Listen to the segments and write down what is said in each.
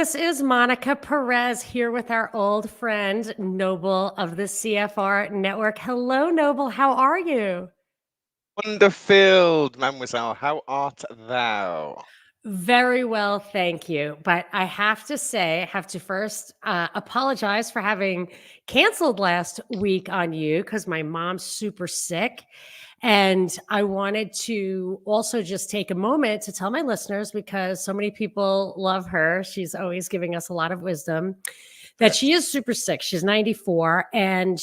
This is Monica Perez here with our old friend, Noble of the CFR Network. Hello, Noble. How are you? Wonderfilled, mademoiselle, how art thou? Very well, thank you. But I have to say, I have to first apologize for having canceled last week on you because my mom's super sick. And I wanted to also just take a moment to tell my listeners, because so many people love her. She's always giving us a lot of wisdom, that she Yes. is super sick. She's 94. And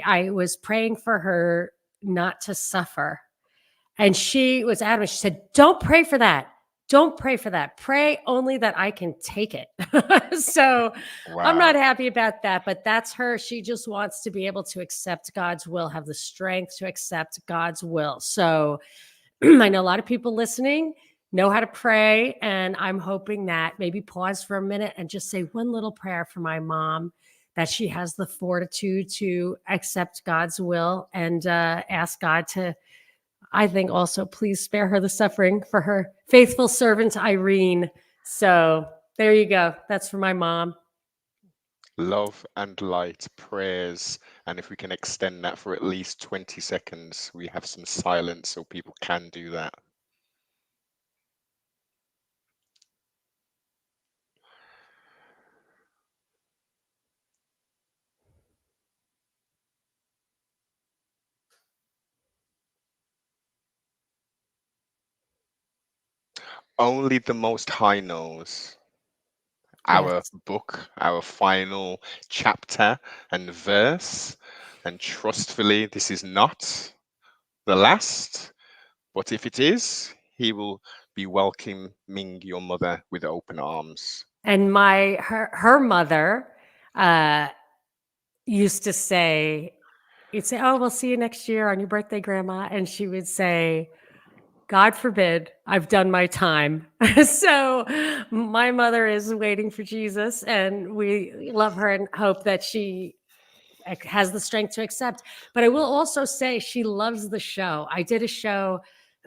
I was praying for her not to suffer. And she was adamant. She said, "Don't pray for that. Don't pray for that. Pray only that I can take it." So I'm not Wow. happy about that, but that's her. She just wants to be able to accept God's will, have the strength to accept God's will. So I know a lot of people listening know how to pray. And I'm hoping that maybe pause for a minute and just say one little prayer for my mom, that she has the fortitude to accept God's will and ask God to, I think, also please spare her the suffering for her faithful servant, Irene. So there you go. That's for my mom. Love and light, prayers. And if we can extend that for at least 20 seconds, we have some silence so people can do that. Only the Most High knows. Our Yes. book, our final chapter and verse. And trustfully, this is not the last. But if it is, he will be welcoming your mother with open arms. And her mother uh, used to say, you'd say, "Oh, we'll see you next year on your birthday, Grandma," and she would say, "God forbid, I've done my time." So my mother is waiting for Jesus, and we love her and hope that she has the strength to accept. But I will also say she loves the show. I did a show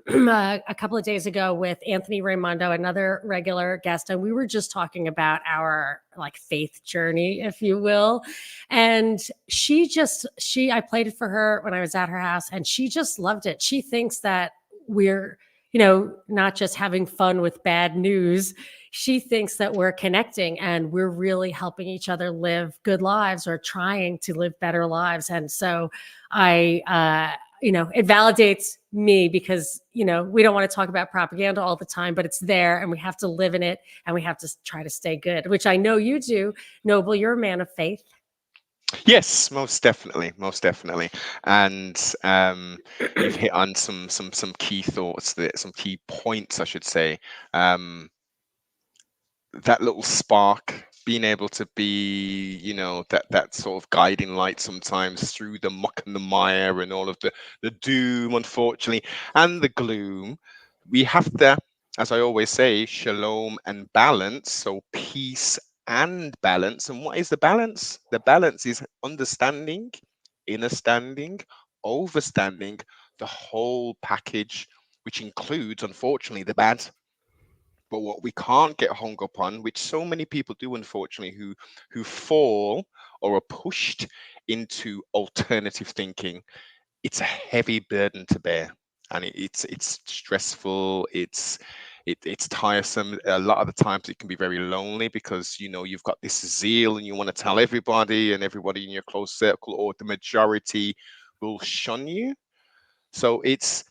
a couple of days ago with Anthony Raimondo, another regular guest, and we were just talking about our like faith journey, if you will. And I played it for her when I was at her house, and she just loved it. She thinks that we're, not just having fun with bad news. She thinks that we're connecting and we're really helping each other live good lives or trying to live better lives. And so it validates me because, we don't want to talk about propaganda all the time, but it's there and we have to live in it and we have to try to stay good, which I know you do. Noble, you're a man of faith. Yes, most definitely, most definitely. And you've hit on some key thoughts, some key points, I should say. Um, that little spark, being able to be, that sort of guiding light sometimes through the muck and the mire and all of the doom, unfortunately, and the gloom. We have to, as I always say, shalom and balance. So peace and balance. And what is the balance? The balance is understanding, understanding, overstanding, the whole package, which includes, unfortunately, the bad. But what we can't get hung up on, which so many people do, unfortunately, who fall or are pushed into alternative thinking, it's a heavy burden to bear, and it's stressful. It's tiresome. A lot of the times, it can be very lonely because you've got this zeal and you want to tell everybody, and everybody in your close circle or the majority will shun you. So it's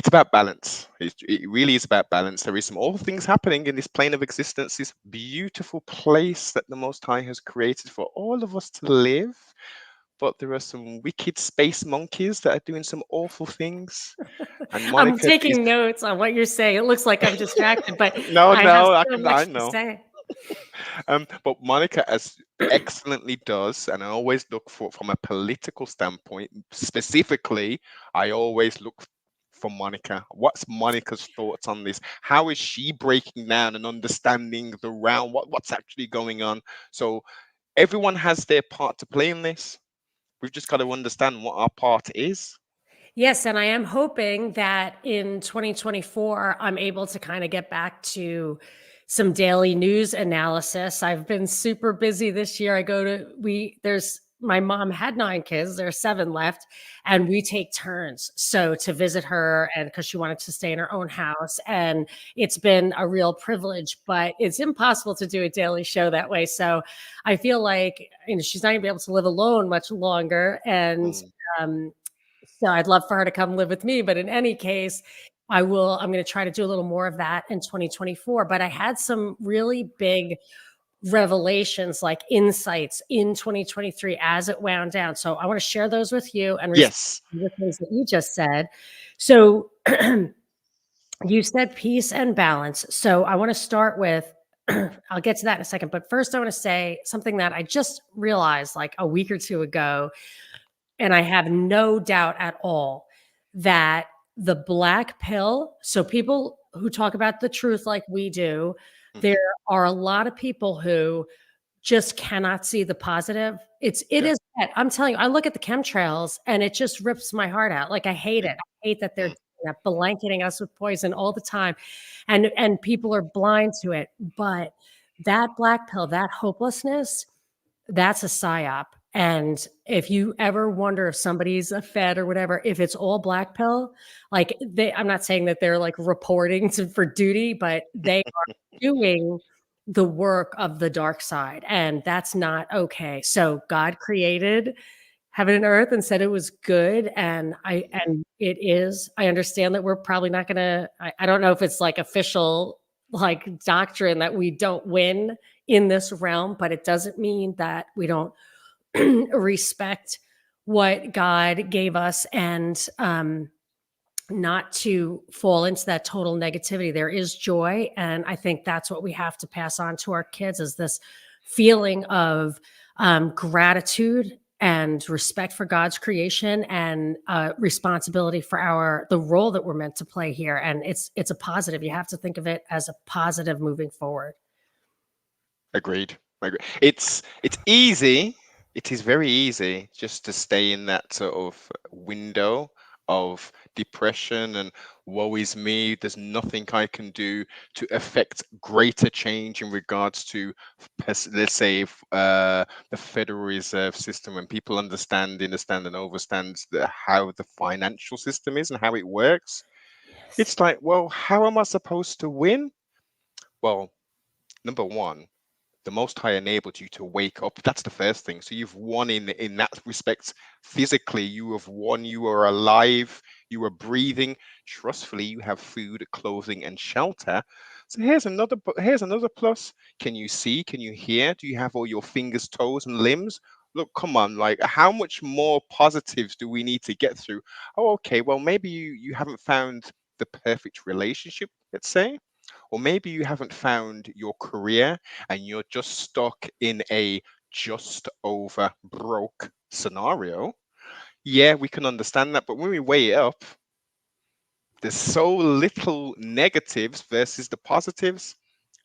about balance. It really is about balance. There is some awful things happening in this plane of existence, this beautiful place that the Most High has created for all of us to live. But there are some wicked space monkeys that are doing some awful things. And I'm Monica is taking notes on what you're saying. It looks like I'm distracted, but no, I have no, so I much to know. say. But Monica as excellently does, and I always look for from a political standpoint, specifically, I always look for Monica. What's Monica's thoughts on this? How is she breaking down and understanding the round? What's actually going on? So everyone has their part to play in this. We've just got to understand what our part is. Yes, and I am hoping that in 2024, I'm able to kind of get back to some daily news analysis. I've been super busy this year. I go to we there's my mom had 9 kids, there's 7 left, and we take turns. So to visit her, and because she wanted to stay in her own house, and it's been a real privilege, but it's impossible to do a daily show that way. So I feel like, she's not gonna be able to live alone much longer, and Mm. um, so I'd love for her to come live with me, but in any case, I'm gonna try to do a little more of that in 2024. But I had some really big revelations, like insights in 2023 as it wound down. So I want to share those with you and respond Yes. to the things that you just said. So you said peace and balance. So I want to start with I'll get to that in a second, but first I want to say something that I just realized like a week or two ago, and I have no doubt at all that the black pill, so people who talk about the truth like we do, there Hmm. are a lot of people who just cannot see the positive. It Yeah. is bad. I'm telling you, I look at the chemtrails and it just rips my heart out. Like I hate it. I hate that they're Mm. doing that, blanketing us with poison all the time. And people are blind to it. But that black pill, that hopelessness, that's a psyop. And if you ever wonder if somebody's a Fed or whatever, if it's all black pill, like I'm not saying that they're like reporting for duty, but they are doing the work of the dark side. And that's not okay. So God created heaven and earth and said it was good. And it is. I understand that we're probably not gonna, I don't know if it's like official like doctrine that we don't win in this realm, but it doesn't mean that we don't respect what God gave us, and not to fall into that total negativity. There is joy, and I think that's what we have to pass on to our kids, is this feeling of gratitude and respect for God's creation, and responsibility for the role that we're meant to play here. And it's a positive. You have to think of it as a positive moving forward. Agreed. Agreed. It's easy. It is very easy just to stay in that sort of window of depression and woe is me. There's nothing I can do to affect greater change in regards to, let's say, the Federal Reserve System. When people understand and overstand how the financial system is and how it works, Yes. it's like, well, how am I supposed to win? Well, number one, the Most High enabled you to wake up. That's the first thing. So you've won in that respect. Physically, you have won. You are alive. You are breathing. Trustfully, you have food, clothing, and shelter. So here's another plus. Can you see? Can you hear? Do you have all your fingers, toes, and limbs? Look, come on, like how much more positives do we need to get through? Oh, okay. Well, maybe you haven't found the perfect relationship, let's say, or maybe you haven't found your career and you're just stuck in a just over broke scenario. Yeah, we can understand that. But when we weigh it up, there's so little negatives versus the positives.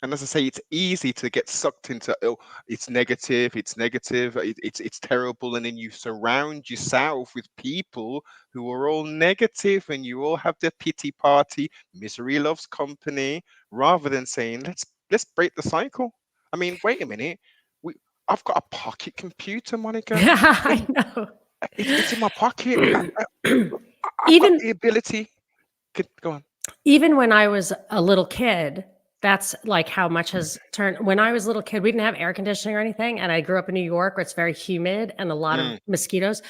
And as I say, it's easy to get sucked into, oh, it's negative, it's terrible, and then you surround yourself with people who are all negative, and you all have the pity party. Misery loves company, rather than saying, let's break the cycle. I mean, wait a minute, we I've got a pocket computer, Monica. I It, know. it's in my pocket. I've got even the ability. Go on. even when I was a little kid, that's like how much has turned. When I was a little kid, we didn't have air conditioning or anything. And I grew up in New York where it's very humid and a lot of Mm. mosquitoes.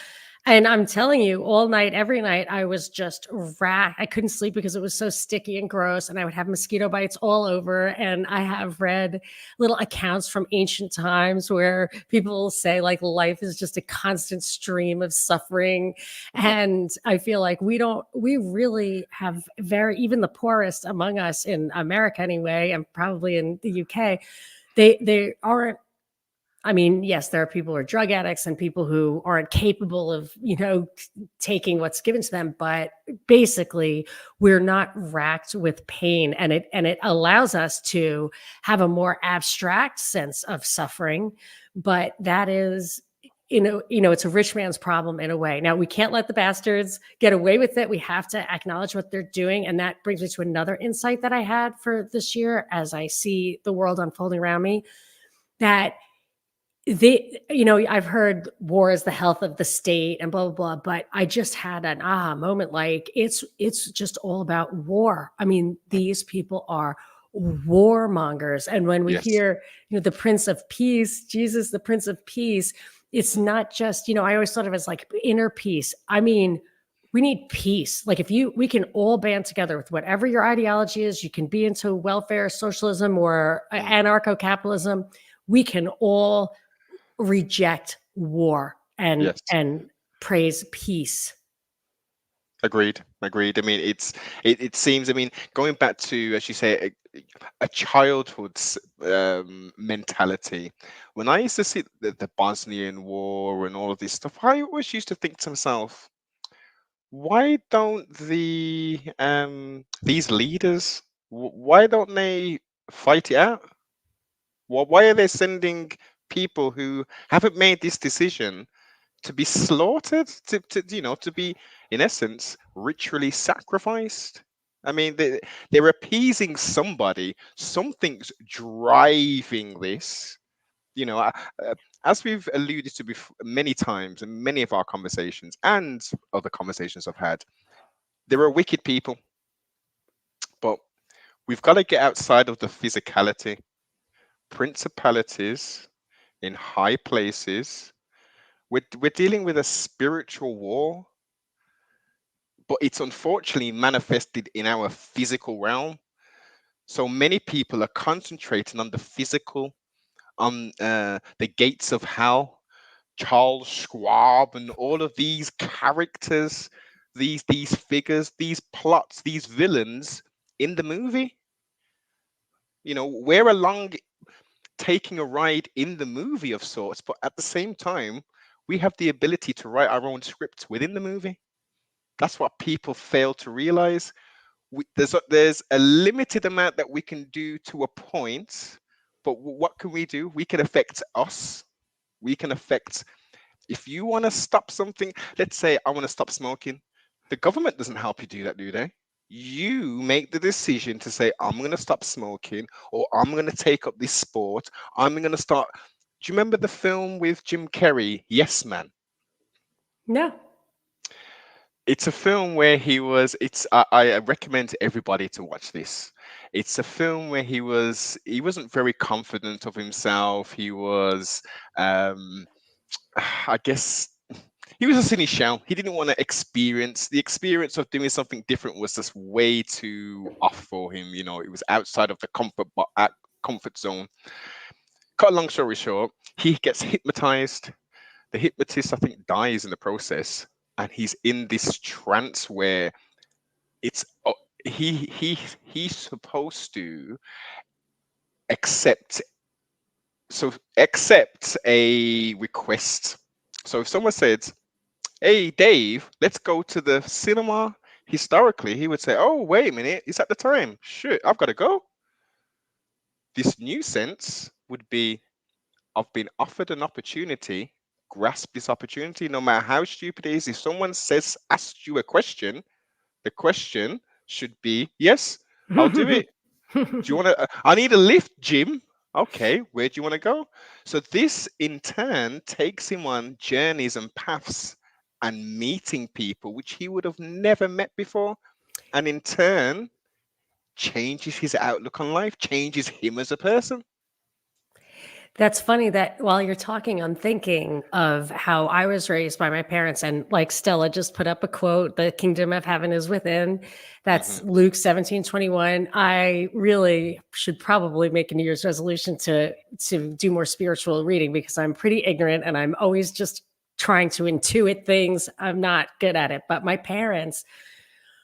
And I'm telling you, all night, every night, I was just racked. I couldn't sleep because it was so sticky and gross. And I would have mosquito bites all over. And I have read little accounts from ancient times where people say, like, life is just a constant stream of suffering. And I feel like we really have even the poorest among us in America anyway, and probably in the UK, they aren't. I mean, yes, there are people who are drug addicts and people who aren't capable of, taking what's given to them. But basically, we're not racked with pain, and it allows us to have a more abstract sense of suffering. But that is it's a rich man's problem in a way. Now, we can't let the bastards get away with it. We have to acknowledge what they're doing. And that brings me to another insight that I had for this year as I see the world unfolding around me, that I've heard war is the health of the state and blah, blah, blah, but I just had an aha moment. Like it's just all about war. I mean, these people are warmongers. And when we Yes. hear, the Prince of Peace, Jesus, the Prince of Peace, it's Mm. not just, I always thought of it as like inner peace. I mean, we need peace. Like we can all band together with whatever your ideology is. You can be into welfare, socialism, or Mm. anarcho-capitalism. We can all reject war and Yes. praise peace. Agreed. Agreed. I mean, it seems. I mean, going back to, as you say, a childhood's mentality. When I used to see the Bosnian War and all of this stuff, I always used to think to myself, why don't these leaders, why don't they fight it out? Why are they sending people who haven't made this decision to be slaughtered, to be, in essence, ritually sacrificed? I mean, they're appeasing somebody. Something's driving this. You know, as we've alluded to many times in many of our conversations and other conversations I've had, there are wicked people, but we've got to get outside of the physicality. Principalities in high places. We're dealing with a spiritual war, but it's unfortunately manifested in our physical realm. So many people are concentrating on the physical, on the gates of hell, Charles Schwab, and all of these characters, these figures, these plots, these villains in the movie. We're along taking a ride in the movie of sorts, but at the same time, we have the ability to write our own script within the movie. That's what people fail to realize. There's a limited amount that we can do to a point, but what can we do? We can affect us. We can affect, if you want to stop something, let's say I want to stop smoking. The government doesn't help you do that, do they? You make the decision to say, I'm going to stop smoking, or I'm going to take up this sport. I'm going to start. Do you remember the film with Jim Carrey, Yes Man? No. It's a film where I recommend everybody to watch this. It's a film where he wasn't very confident of himself. He was, um I guess, he was a silly shell. He didn't want to experience the experience of doing something different, was just way too off for him. It was outside of the comfort zone. Cut a long story short, he gets hypnotized. The hypnotist, I think, dies in the process, and he's in this trance where it's he's supposed to accept accept a request. So if someone said, hey Dave, let's go to the cinema, historically he would say, oh wait a minute, it's at the time, shit, I've got to go. This new sense would be, I've been offered an opportunity, grasp this opportunity no matter how stupid it is. If someone asks you a question, the question should be, yes, I'll do it. Do you want to? I need a lift, Jim. Okay, where do you want to go? So this in turn takes him on journeys and paths and meeting people which he would have never met before, and in turn changes his outlook on life, changes him as a person. That's funny that while you're talking, I'm thinking of how I was raised by my parents. And like Stella just put up a quote, the kingdom of heaven is within. Hmm. That's Luke 17:21. I really should probably make a New Year's resolution to do more spiritual reading because I'm pretty ignorant and I'm always just trying to intuit things. I'm not good at it. But my parents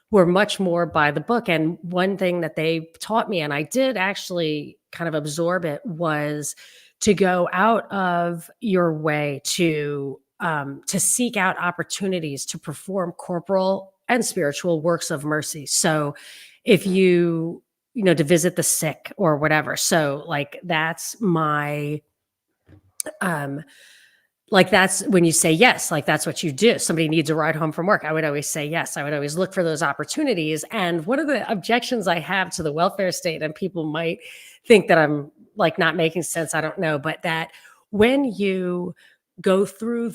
were much more by the book. And one thing that they taught me, and I did actually kind of absorb it, was to go out of your way to seek out opportunities to perform corporal and spiritual works of mercy. So if Mm. to visit the sick or whatever. So like that's my um like that's when you say yes, like that's what you do. Somebody needs a ride home from work. I would always say yes. I would always look for those opportunities. And one of the objections I have to the welfare state, and people might think that I'm like not making sense, I don't know, but that when you go through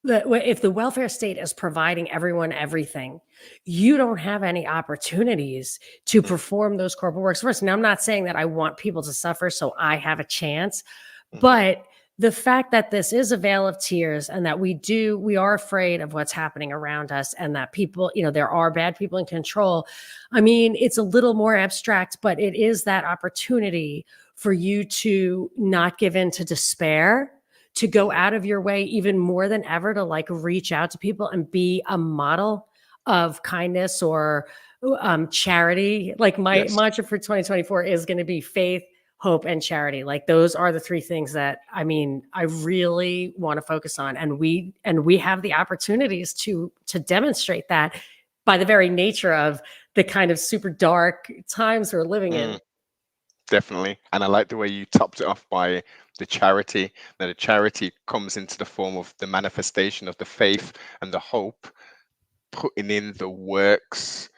if the welfare state is providing everyone everything, you don't have any opportunities to Mm, perform those corporate works first. Now, I'm not saying that I want people to suffer so I have a chance, mhm, but the fact that this is a vale of tears and that we are afraid of what's happening around us and that people, there are bad people in control. I mean, it's a little more abstract, but it is that opportunity for you to not give in to despair, to go mhm. out of your way even more than ever to like reach out to people and be a model of kindness or charity. Like my Yes. mantra for 2024 is going to be faith, hope, and charity. Like those are the three things that I mean I really want to focus on, and we have the opportunities to demonstrate that by the very nature of the kind of super dark times we're living in. Mm, definitely. And I like the way you topped it off by the charity. That the charity comes into the form of the manifestation of the faith and the hope, putting in the works,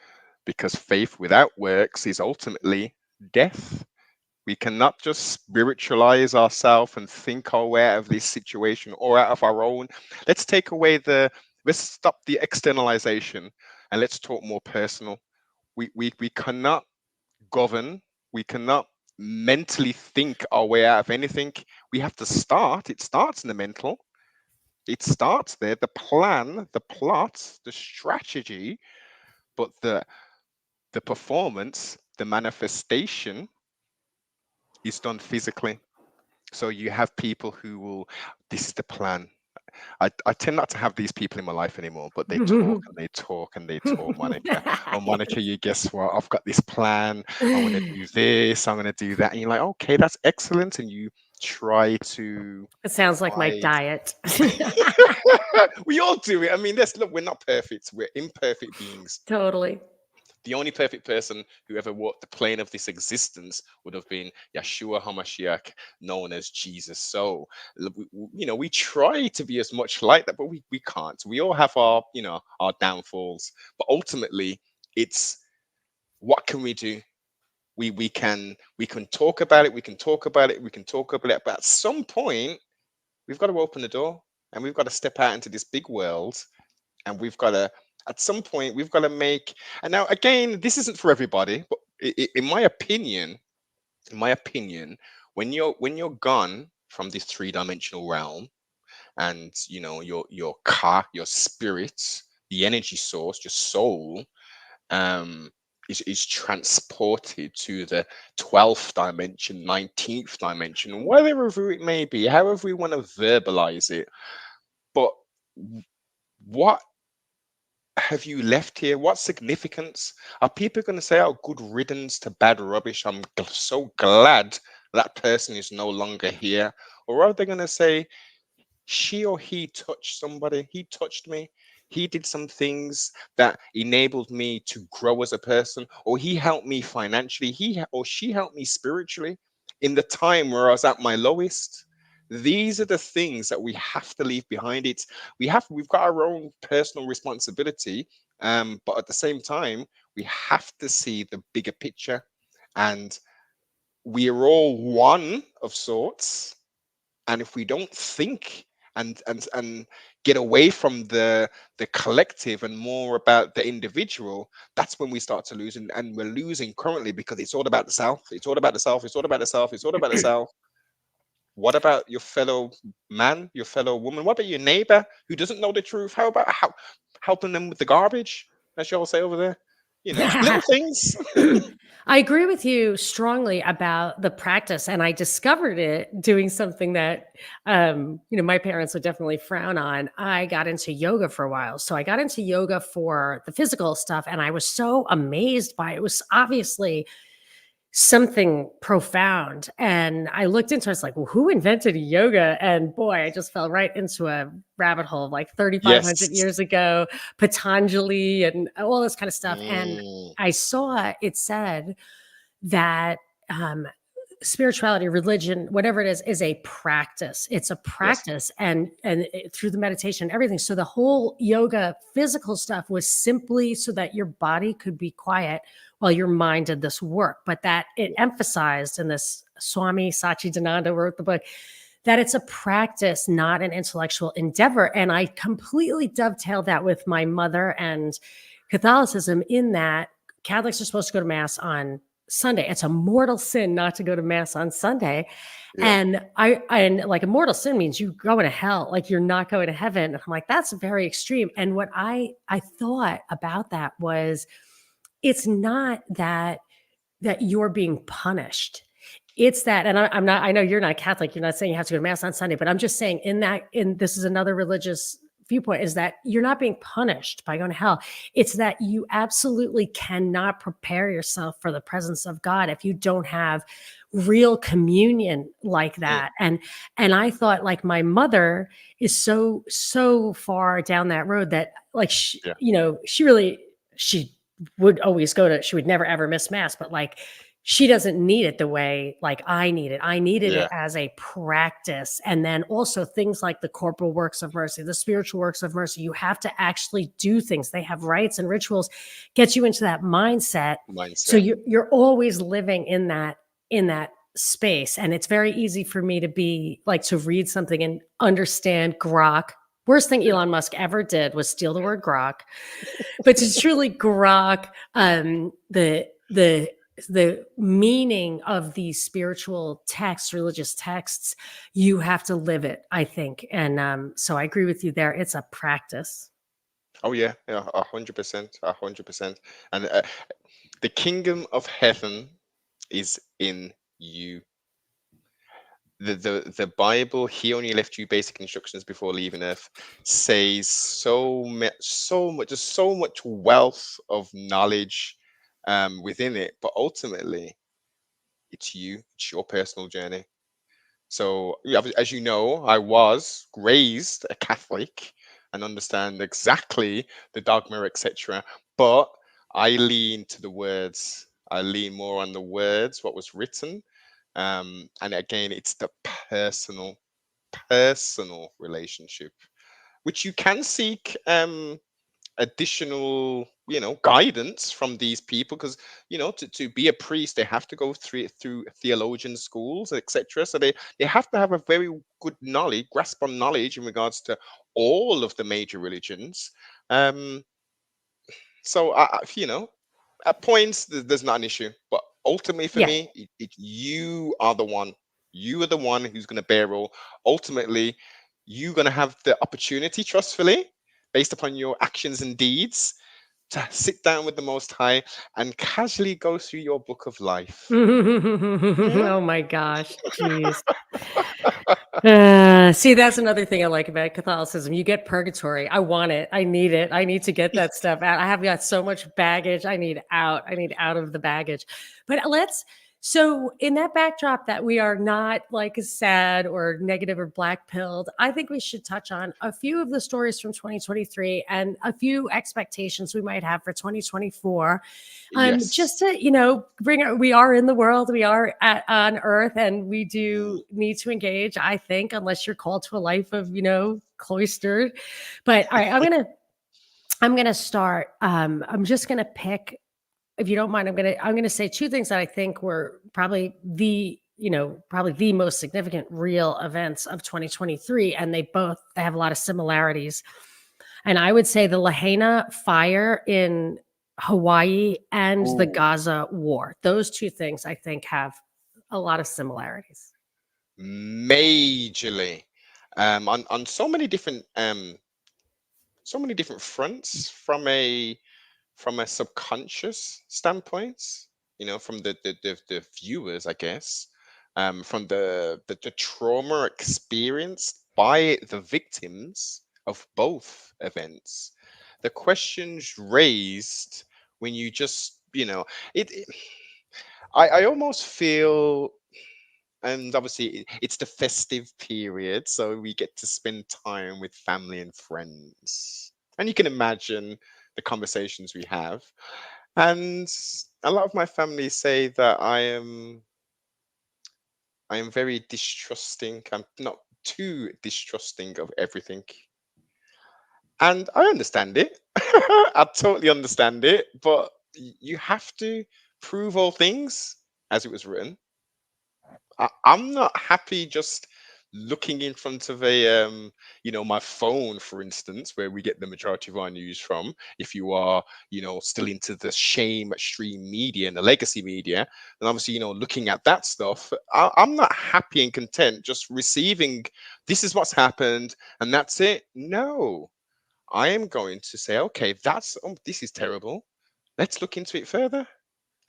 because faith without works is ultimately death. We cannot just spiritualize ourselves and think our way out of this situation or out of our own. Let's take away let's stop the externalization and let's talk more personal. We cannot govern, we cannot mentally think our way out of anything. We have to start. It starts in the mental. It starts there, the plan, the plot, the strategy, but the performance, the manifestation is done physically. So you have people who will, this is the plan. I tend not to have these people in my life anymore, but they talk and they talk and they talk, Monica. Oh, Monica, you guess what? I've got this plan. I'm going to do this. I'm going to do that. And you're like, okay, that's excellent. And you try to It sounds like my provide. diet. We all do it. I mean, let's look, we're not perfect. We're imperfect beings. Totally. The only perfect person who ever walked the plane of this existence would have been Yeshua HaMashiach, known as Jesus. So, we try to be as much like that, but we can't. We all have our downfalls. But ultimately, it's what can we do? We can talk about it. We can talk about it. We can talk about it. But at some point, we've got to open the door and we've got to step out into this big world, and we've got to, at some point we've got to make, and now again, this isn't for everybody, but in my opinion, when you're gone from this three-dimensional realm, and your car, your spirit, the energy source, your soul, um is transported to the 12th dimension, 19th dimension, whatever it may be, however we want to verbalize it. But what have you left here? What significance? Are people going to say, oh, good riddance to bad rubbish? I'm so glad that person is no longer here. Or are they going to say, she or he touched somebody, he touched me, he did some things that enabled me to grow as a person, or he helped me financially, or she helped me spiritually in the time where I was at my lowest? These are the things that we have to leave behind. We've got our own personal responsibility, but at the same time we have to see the bigger picture, and we are all one of sorts. And if we don't think and get away from the collective and more about the individual, that's when we start to lose, and we're losing currently because it's all about the self. It's all about the self. It's all about the self. It's all about the self. What about your fellow man, your fellow woman? What about your neighbor who doesn't know the truth? How about helping them with the garbage, as y'all say over there? Little things. I agree with you strongly about the practice, and I discovered it doing something that, my parents would definitely frown on. I got into yoga for a while, so I got into yoga for the physical stuff, and I was so amazed by it. It was obviously something profound, and I looked into it. I was like, well, who invented yoga? And boy, I just fell right into a rabbit hole of like 3,500 Yes. years ago, Patanjali and all this kind of stuff. And Mm, I saw it said that um, spirituality, religion, whatever it is a practice. It's a Yes. practice, through the meditation, everything. So the whole yoga, physical stuff was simply so that your body could be quiet while your mind did this work. But that it Yeah. emphasized, in this Swami Satchidananda wrote the book, that it's a practice, not an intellectual endeavor. And I completely dovetailed that with my mother and Catholicism, in that Catholics are supposed to go to mass on Sunday. It's a mortal sin not to go to mass on Sunday. Yeah. And like, a mortal sin means you going to hell, like you're not going to heaven. And I'm like, that's very extreme. And what I thought about that was, it's not that you're being punished. It's that, and I'm not, I know you're not Catholic, you're not saying you have to go to mass on Sunday, but I'm just saying, in this is another religious viewpoint, is that you're not being punished by going to hell. It's that you absolutely cannot prepare yourself for the presence of God if you don't have real communion like Mm. that. And I thought, like, my mother is so far down that road, that, like, Yeah. she would always go to, she would never ever miss mass, but, like, she doesn't need it the way, like, I need it. I needed it Yeah. as a practice. And then also things like the corporal works of mercy, the spiritual works of mercy. You have to actually do things. They have rites and rituals, gets you into that mindset. So Mindset. you're always living in that space. And it's very easy for me to be like, to read something and understand grok. Worst thing Yeah. Elon Musk ever did was steal the word grok. But to truly grok the meaning of these spiritual texts, religious texts, you have to live it, I think. And so I agree with you there. It's a practice. Oh yeah. Yeah. 100%. 100%. And the kingdom of heaven is in you. The Bible, he only left you basic instructions before leaving Earth, says so much, there's so much wealth of knowledge within it. But ultimately, it's you, it's your personal journey. So, yeah, as you know, I was raised a Catholic and understand exactly the dogma, etc. But I lean to the words. I lean more on the words, what was written. And again, it's the personal, personal relationship, which you can seek additional, guidance from these people, because to be a priest they have to go through theologian schools, etc. So they have to have a very good knowledge, grasp on knowledge in regards to all of the major religions. um so at points there's not an issue, but ultimately for Yeah. me, you are the one, you are the one who's going to bear all. Ultimately, you're going to have the opportunity, trustfully, based upon your actions and deeds, to sit down with the Most High and casually go through your book of life. Yeah. Oh my gosh. Jeez. See, that's another thing I like about Catholicism. You get purgatory. I want it. I need it. I need to get that stuff out. I have got so much baggage. I need out. I need out of the baggage. But so in that backdrop, that we are not like sad or negative or black pilled, I think we should touch on a few of the stories from 2023 and a few expectations we might have for 2024. Just Yes. to, we are in the world, we are on earth, and we Mm. do need to engage, I think, unless you're called to a life of, cloistered. But all right, I'm gonna start. I'm just gonna pick, if you don't mind, I'm gonna say two things that I think were probably the most significant real events of 2023, and they have a lot of similarities. And I would say the Lahaina fire in Hawaii and the Ooh, Gaza war. Those two things, I think, have a lot of similarities. majorly. On so many different fronts, from a subconscious standpoint, from the viewers, I guess, from the trauma experienced by the victims of both events, the questions raised when you just, it I almost feel, and obviously it's the festive period, so we get to spend time with family and friends, and you can imagine the conversations we have. And a lot of my family say that I am I am very distrusting. I'm not too distrusting of everything. And I understand it. I totally understand it. But you have to prove all things as it was written. I'm not happy just looking in front of a my phone, for instance, where we get the majority of our news from. If you are, still into the shame stream media and the legacy media, and obviously, looking at that stuff, I'm not happy and content just receiving this is what's happened and that's it. No, I am going to say, okay, this is terrible. Let's look into it further.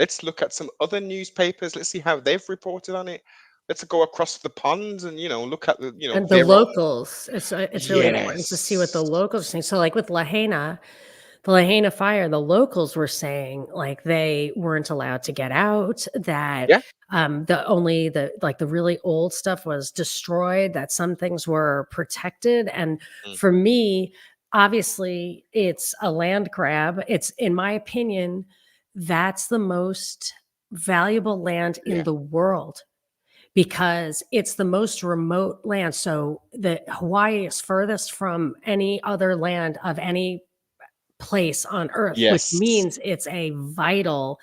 Let's look at some other newspapers. Let's see how they've reported on it. Let's go across the pond and look at the And the their own. locals, it's really important to see what the Yes. locals are saying. So, like with Lahaina, the Lahaina fire, the locals were saying like they weren't allowed to get out, that Yeah. the really old stuff was destroyed, that some things were protected. And Mm, for me, obviously, it's a land grab. It's, in my opinion, that's the most valuable land in yeah. the world because it's the most remote land. So the Hawaii is furthest from any other land of any place on earth, which Yes. means it's a vital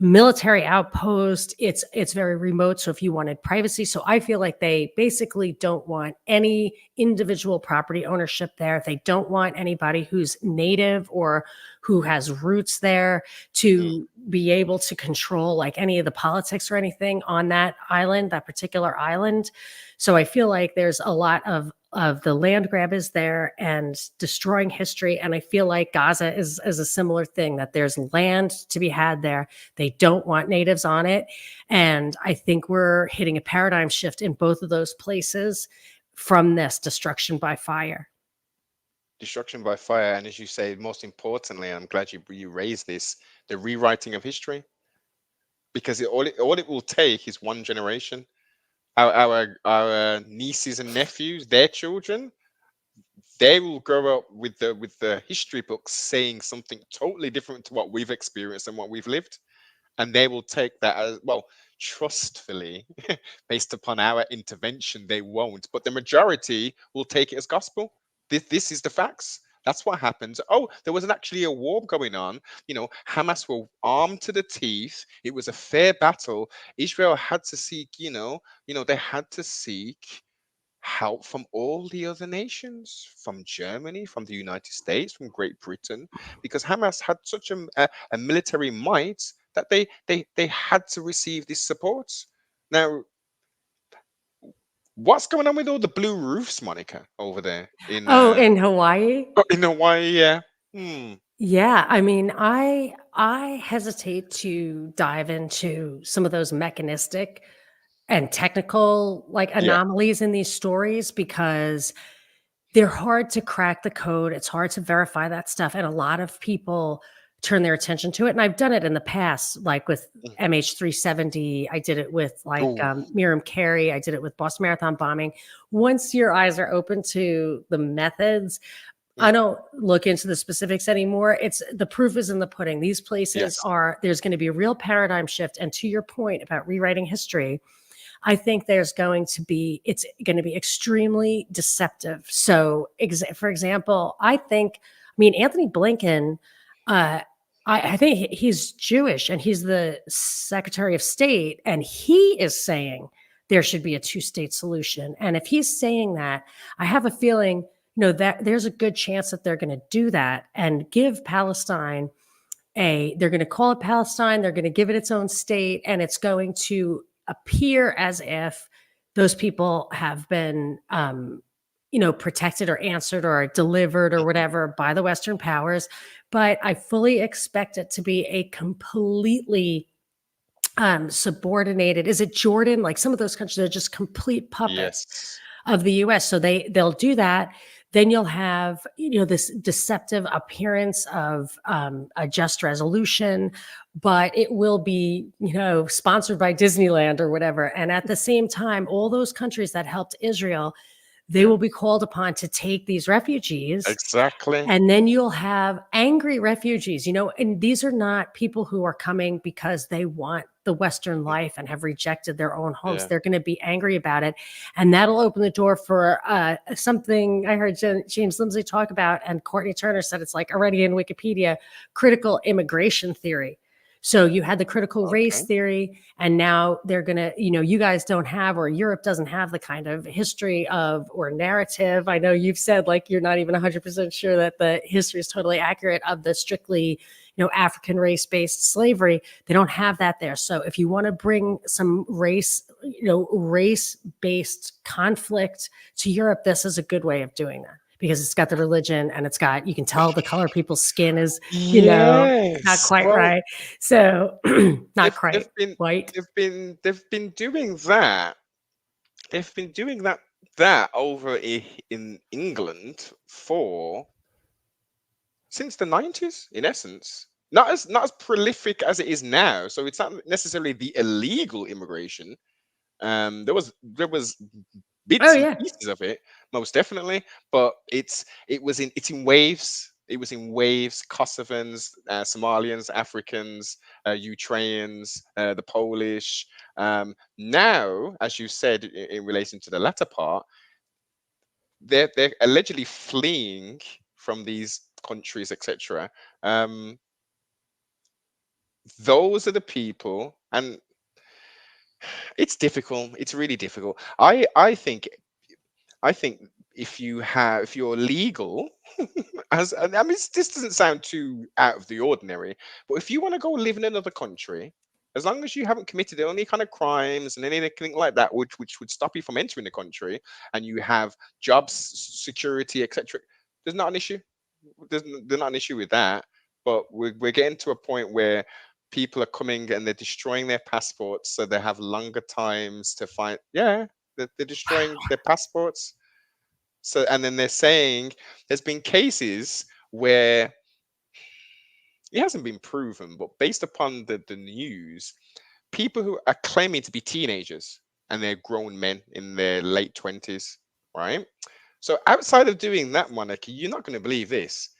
military outpost. It's very remote, so if you wanted privacy, so I feel like they basically don't want any individual property ownership there. They don't want anybody who's native or who has roots there Mm, to be able to control like any of the politics or anything on that island, that particular island. So I feel like there's a lot of the land grab is there and destroying history, and I feel like Gaza is a similar thing, that there's land to be had there. They don't want natives on it. And I think we're hitting a paradigm shift in both of those places from this destruction by fire. destruction by fire, and as you say, most importantly, I'm glad you raised this, the rewriting of history, because all it will take is one generation. Our nieces and nephews, their children, they will grow up with the history books saying something totally different to what we've experienced and what we've lived, and they will take that as well, trustfully. Based upon our intervention, they won't, but the majority will take it as gospel. This is the facts. That's what happens. Oh, there was actually a war going on. Hamas were armed to the teeth. It was a fair battle. Israel had to seek, they had to seek help from all the other nations, from Germany, from the United States, from Great Britain, because Hamas had such a military might that they had to receive this support. Now, what's going on with all the blue roofs, Monica, over there in Oh, in Hawaii? in Hawaii? Yeah. Hmm. Yeah, I mean, I hesitate to dive into some of those mechanistic and technical like Yeah. anomalies in these stories because they're hard to crack the code. It's hard to verify that stuff, and a lot of people turn their attention to it, and I've done it in the past, like with Mm. MH370. I did it with, like, Oh. Miriam Carey. I did it with Boston Marathon bombing. Once your eyes are open to the methods, Mm. I don't look into the specifics anymore. It's the proof is in the pudding. These places Yes. are there's gonna be a real paradigm shift, and to your point about rewriting history, I think there's going to be it's going to be extremely deceptive. So, for example, Anthony Blinken, uh, I think he's Jewish and he's the Secretary of State, and he is saying there should be a two-state solution. And if he's saying that, I have a feeling, that there's a good chance that they're going to do that and give Palestine they're going to call it Palestine, they're going to give it its own state, and it's going to appear as if those people have been, protected or answered or delivered or Mhm. whatever by the Western powers. But I fully expect it to be a completely subordinated. Is it Jordan? Like some of those countries are just complete puppets Yes. of the US. So they'll do that. Then you'll have, this deceptive appearance of a just resolution, but it will be, sponsored by Disneyland or whatever. And at the same time, all those countries that helped Israel, they Yeah. will be called upon to take these refugees, Exactly. and then you'll have angry refugees, and these are not people who are coming because they want the Western Mm, life and have rejected their own homes. yeah. They're going to be angry about it. And that'll open the door for something I heard James Lindsay talk about, and Courtney Turner said it's like already in Wikipedia, critical immigration theory. So you had the critical race Okay. theory, and now they're going to, you guys don't have, or Europe doesn't have the kind of history of or narrative. I know you've said like you're not even 100% sure that the history is totally accurate of the strictly, African race based slavery. They don't have that there. So if you want to bring some race based conflict to Europe, this is a good way of doing that because it's got the religion and you can tell the color people's skin is, not Yes. quite Well, right. So not they've quite been white. they've been doing that. They've been doing that over in England for since the 90s, in essence. Not as prolific as it is now. So it's not necessarily the illegal immigration. There was Oh bits and yeah. pieces of it, most definitely, but it's in waves. It was in waves. Kosovans, Somalians, Africans, Ukrainians, the Polish. Now, as you said in relation to the latter part, they're allegedly fleeing from these countries, etc. Um, those are the people, and it's difficult. It's really difficult. I think if you're legal, I mean, this doesn't sound too out of the ordinary, but if you want to go live in another country, as long as you haven't committed any kind of crimes and anything like that, which would stop you from entering the country, and you have jobs, security, etc., there's not an issue. There's not an issue with that. But we're getting to a point where people are coming and they're destroying their passports, so they have longer times to find. Yeah, they're destroying their passports. So, and then they're saying there's been cases where it hasn't been proven, but based upon the news, people who are claiming to be teenagers and they're grown men in their late 20s, right? So, outside of doing that, Monica, you're not going to believe this.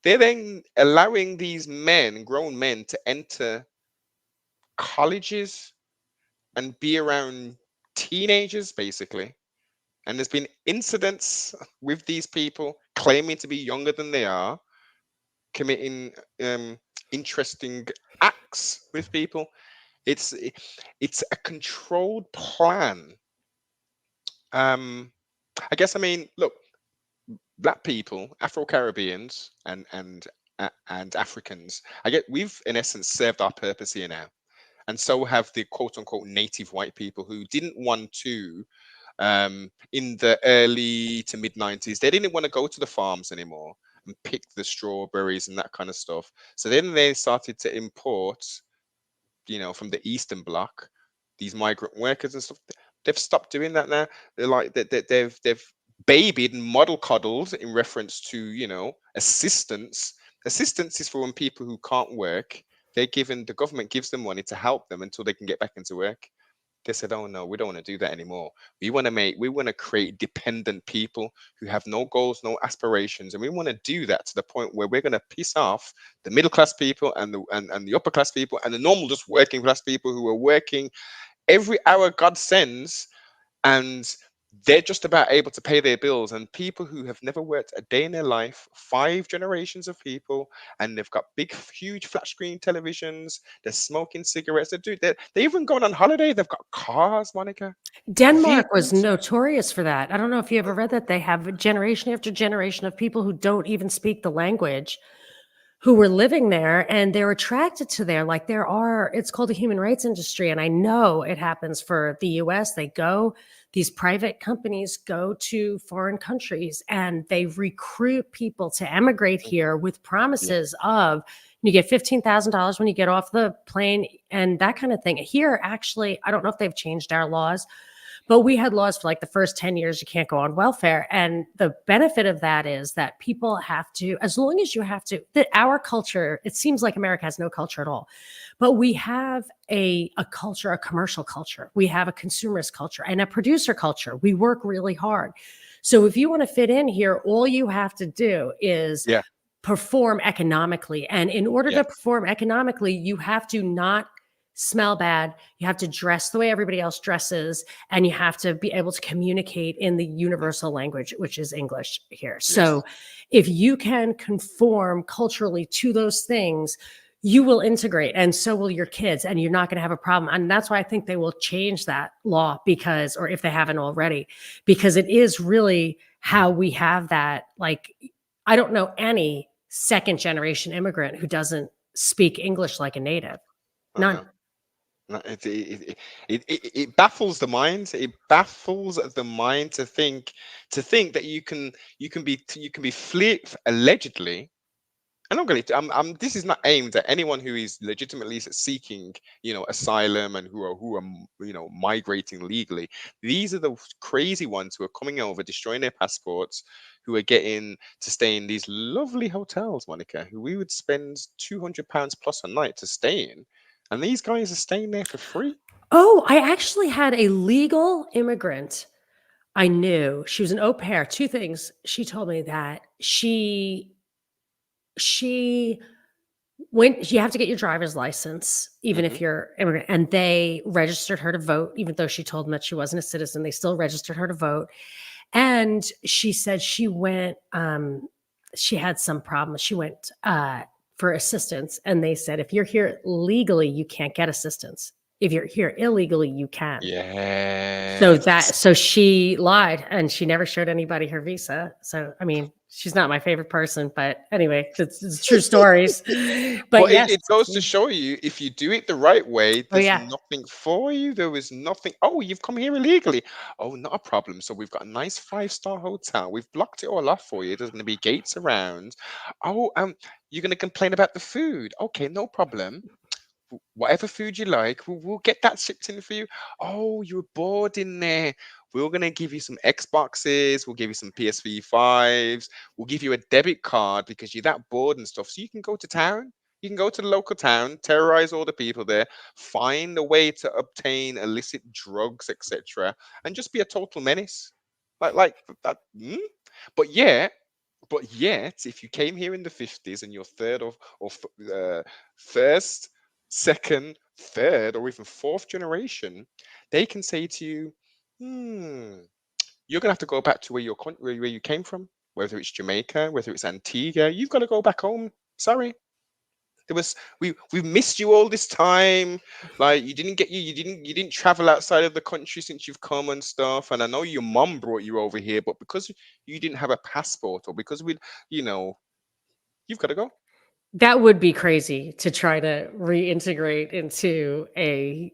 They're then allowing these men, grown men, to enter colleges and be around teenagers, basically. And there's been incidents with these people claiming to be younger than they are, committing interesting acts with people. It's it's a controlled plan. Um, I guess, I mean, look, black people, Afro Caribbeans, and Africans. We've in essence served our purpose here now, and so have the quote unquote native white people who didn't want to. In the early to mid 90s, they didn't want to go to the farms anymore and pick the strawberries and that kind of stuff. So then they started to import, from the Eastern Bloc, these migrant workers and stuff. They've stopped doing that now. They're like they've babied and model coddled in reference to assistance. Assistance is for when people who can't work. The government gives them money to help them until they can get back into work. They said, "Oh no, we don't want to do that anymore. We want to create dependent people who have no goals, no aspirations, and we want to do that to the point where we're going to piss off the middle class people and the upper class people and the normal just working class people who are working every hour God sends, and they're just about able to pay their bills. And people who have never worked a day in their life, 5 generations of people, and they've got big, huge flat screen televisions. They're smoking cigarettes. They're even going on holiday. They've got cars, Monica, Denmark was vehicles. notorious for that. I don't know if you ever read that. They have generation after generation of people who don't even speak the language who were living there, and they're attracted to there. Like it's called a human rights industry. And I know it happens for the US. These private companies go to foreign countries and they recruit people to emigrate here with Yeah, promises of you get $15,000 when you get off the plane and that kind of thing. Here, actually, I don't know if they've changed our laws, but we had laws for like the first 10 years, you can't go on welfare. And the benefit of that is that people have to, as long as you have to, that our culture, it seems like America has no culture at all. But we have a culture, a commercial culture. We have a consumerist culture and a producer culture. We work really hard. So if you want to fit in here, all you have to do is Yeah. perform economically. And in order Yes. to perform economically, you have to not smell bad. You have to dress the way everybody else dresses, and you have to be able to communicate in the universal language, which is English here. So Yes. if you can conform culturally to those things, you will integrate, and so will your kids, and you're not going to have a problem. And that's why I think they will change that law, because, or if they haven't already, because it is really how we have that. Like, I don't know any second generation immigrant who doesn't speak English like a native. None. Uh-huh. No, it baffles the mind. It baffles the mind to think that you can be allegedly. And I'm going to. This is not aimed at anyone who is legitimately seeking, asylum, and who are migrating legally. These are the crazy ones who are coming over, destroying their passports, who are getting to stay in these lovely hotels, Monica, who we would spend £200 plus a night to stay in, and these guys are staying there for free. Oh, I actually had a legal immigrant I knew. She was an au pair. Two things. She told me that she went, you have to get your driver's license, even Hmm. if you're immigrant, and they registered her to vote, even though she told them that she wasn't a citizen. They still registered her to vote. And she said she had some problems. She went for assistance, and they said, if you're here legally, you can't get assistance. If you're here illegally, you can. Yes. So she lied, and she never showed anybody her visa. So, I mean, she's not my favorite person, but anyway, it's true stories. But But it, yes. it goes to show you, if you do it the right way, Oh, there's yeah. nothing for you. There is nothing. Oh, you've come here illegally. Oh, not a problem. So we've got a nice 5-star hotel. We've blocked it all off for you. There's going to be gates around. Oh, you're going to complain about the food. Okay, no problem. Whatever food you like, we'll get that shipped in for you. Oh, you were bored in there. We're going to give you some Xboxes. We'll give you some PSV5s. We'll give you a debit card because you're that bored and stuff. So you can go to town. You can go to the local town, terrorize all the people there, find a way to obtain illicit drugs, etc., and just be a total menace. Like that. But yeah, but yet, if you came here in the 50s and you're first, second, third, or even fourth generation, they can say to you, you're gonna have to go back to where you came from, whether it's Jamaica, whether it's Antigua. You've got to go back home. Sorry. We've missed you all this time. Like you didn't travel outside of the country since you've come and stuff. And I know your mom brought you over here, but because you didn't have a passport, or because you know, you've got to go. That would be crazy to try to reintegrate into a,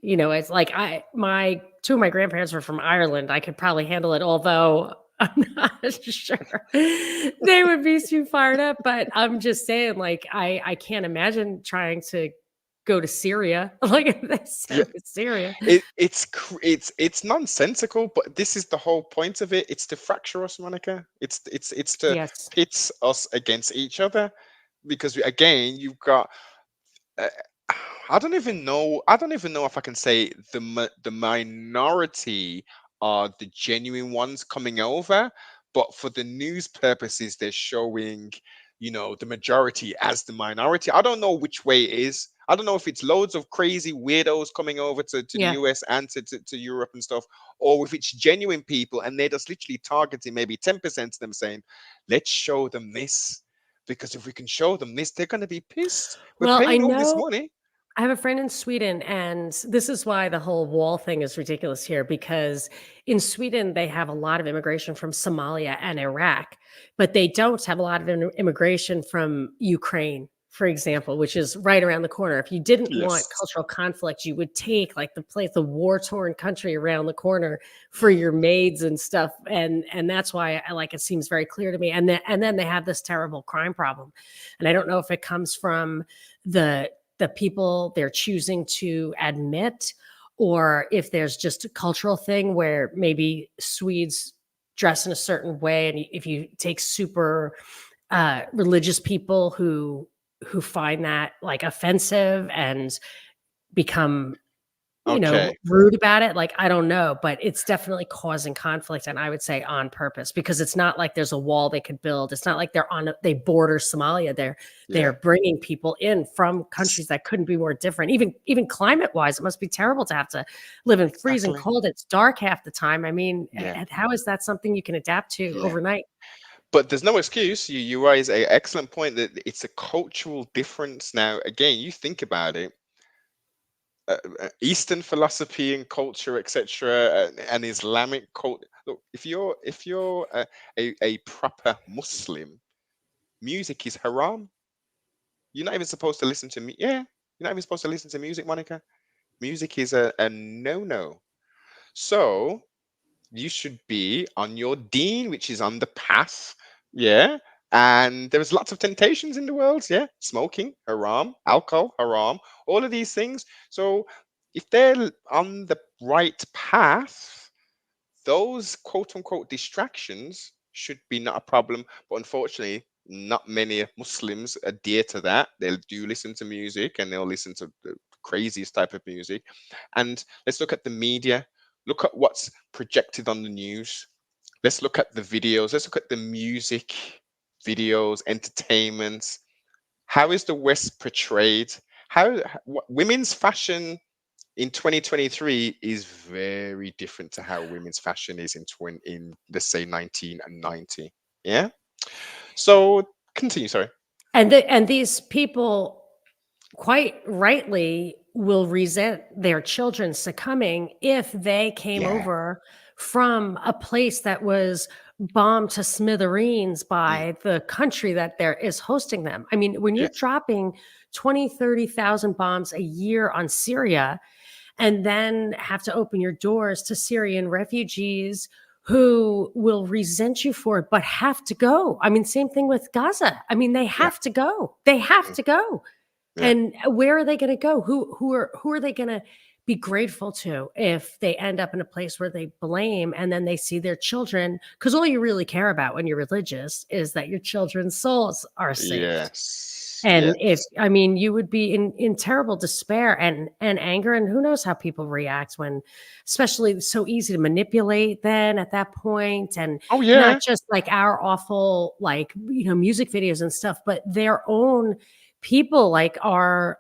it's like my two of my grandparents were from Ireland. I could probably handle it, although I'm not sure they would be too fired up. But I'm just saying, like, I can't imagine trying to go to Syria. Like, if they Yeah, sent me to Syria. it's nonsensical, but this is the whole point of it. It's to fracture us, Monica. It's to Yes. pit us against each other, because again, you've got uh, I don't even know if I can say the minority are the genuine ones coming over, but for the news purposes, they're showing, the majority as the minority. I don't know which way it is. I don't know if it's loads of crazy weirdos coming over to the Yeah. US and to Europe and stuff, or if it's genuine people and they're just literally targeting maybe 10% of them, saying, let's show them this. Because if we can show them this, they're going to be pissed. We're Well, I paying all this know money. I have a friend in Sweden, and this is why the whole wall thing is ridiculous here, because in Sweden, they have a lot of immigration from Somalia and Iraq, but they don't have a lot of immigration from Ukraine, for example, which is right around the corner. If you didn't want Yes. cultural conflict, you would take like the war torn country around the corner for your maids and stuff. And that's why I like, it seems very clear to me. And then they have this terrible crime problem. And I don't know if it comes from the people they're choosing to admit, or if there's just a cultural thing where maybe Swedes dress in a certain way, and if you take super religious people who find that like offensive and become Okay. rude about it. Like, I don't know, but it's definitely causing conflict. And I would say on purpose, because it's not like there's a wall they could build. It's not like they border Somalia. They're Yeah. bringing people in from countries that couldn't be more different. Even climate wise, it must be terrible to have to live in freezing Exactly. cold. It's dark half the time. I mean, Yeah. and how is that something you can adapt to Yeah. overnight? But there's no excuse. You raise a excellent point that it's a cultural difference. Now, again, you think about it. Eastern philosophy and culture, etc., and Islamic culture. Look, if you're a proper Muslim, music is haram. You're not even supposed to listen to me. Yeah, you're not even supposed to listen to music, Monica. Music is a no-no. So you should be on your deen, which is on the path. Yeah. And there's lots of temptations in the world. Yeah. Smoking, haram, alcohol, haram, all of these things. So if they're on the right path, those quote unquote distractions should be not a problem. But unfortunately, not many Muslims adhere to that. They do listen to music and they'll listen to the craziest type of music. And let's look at the media. Look at what's projected on the news. Let's look at the videos. Let's look at the music, videos, entertainment. How is the West portrayed? Women's fashion in 2023 is very different to how women's fashion is in let's say 1990. Yeah. So continue. Sorry. And these people quite rightly will resent their children succumbing if they came Yeah. over from a place that was bombed to smithereens Mm, by the country that there is hosting them. I mean, when you're yes. dropping 20, 30,000 bombs a year on Syria, and then have to open your doors to Syrian refugees who will resent you for it, but have to go. I mean, same thing with Gaza. I mean, they Yeah. have to go. They have Mm, to go. yeah. And where are they going to go? Who are they going to be grateful to if they end up in a place where they blame and then they see their children? Because all you really care about when you're religious is that your children's souls are saved. Yes. And if Yes. I mean, you would be in terrible despair and anger, and who knows how people react when, especially it's so easy to manipulate then at that point, and Oh not yeah. just like our awful like music videos and stuff, but their own people like our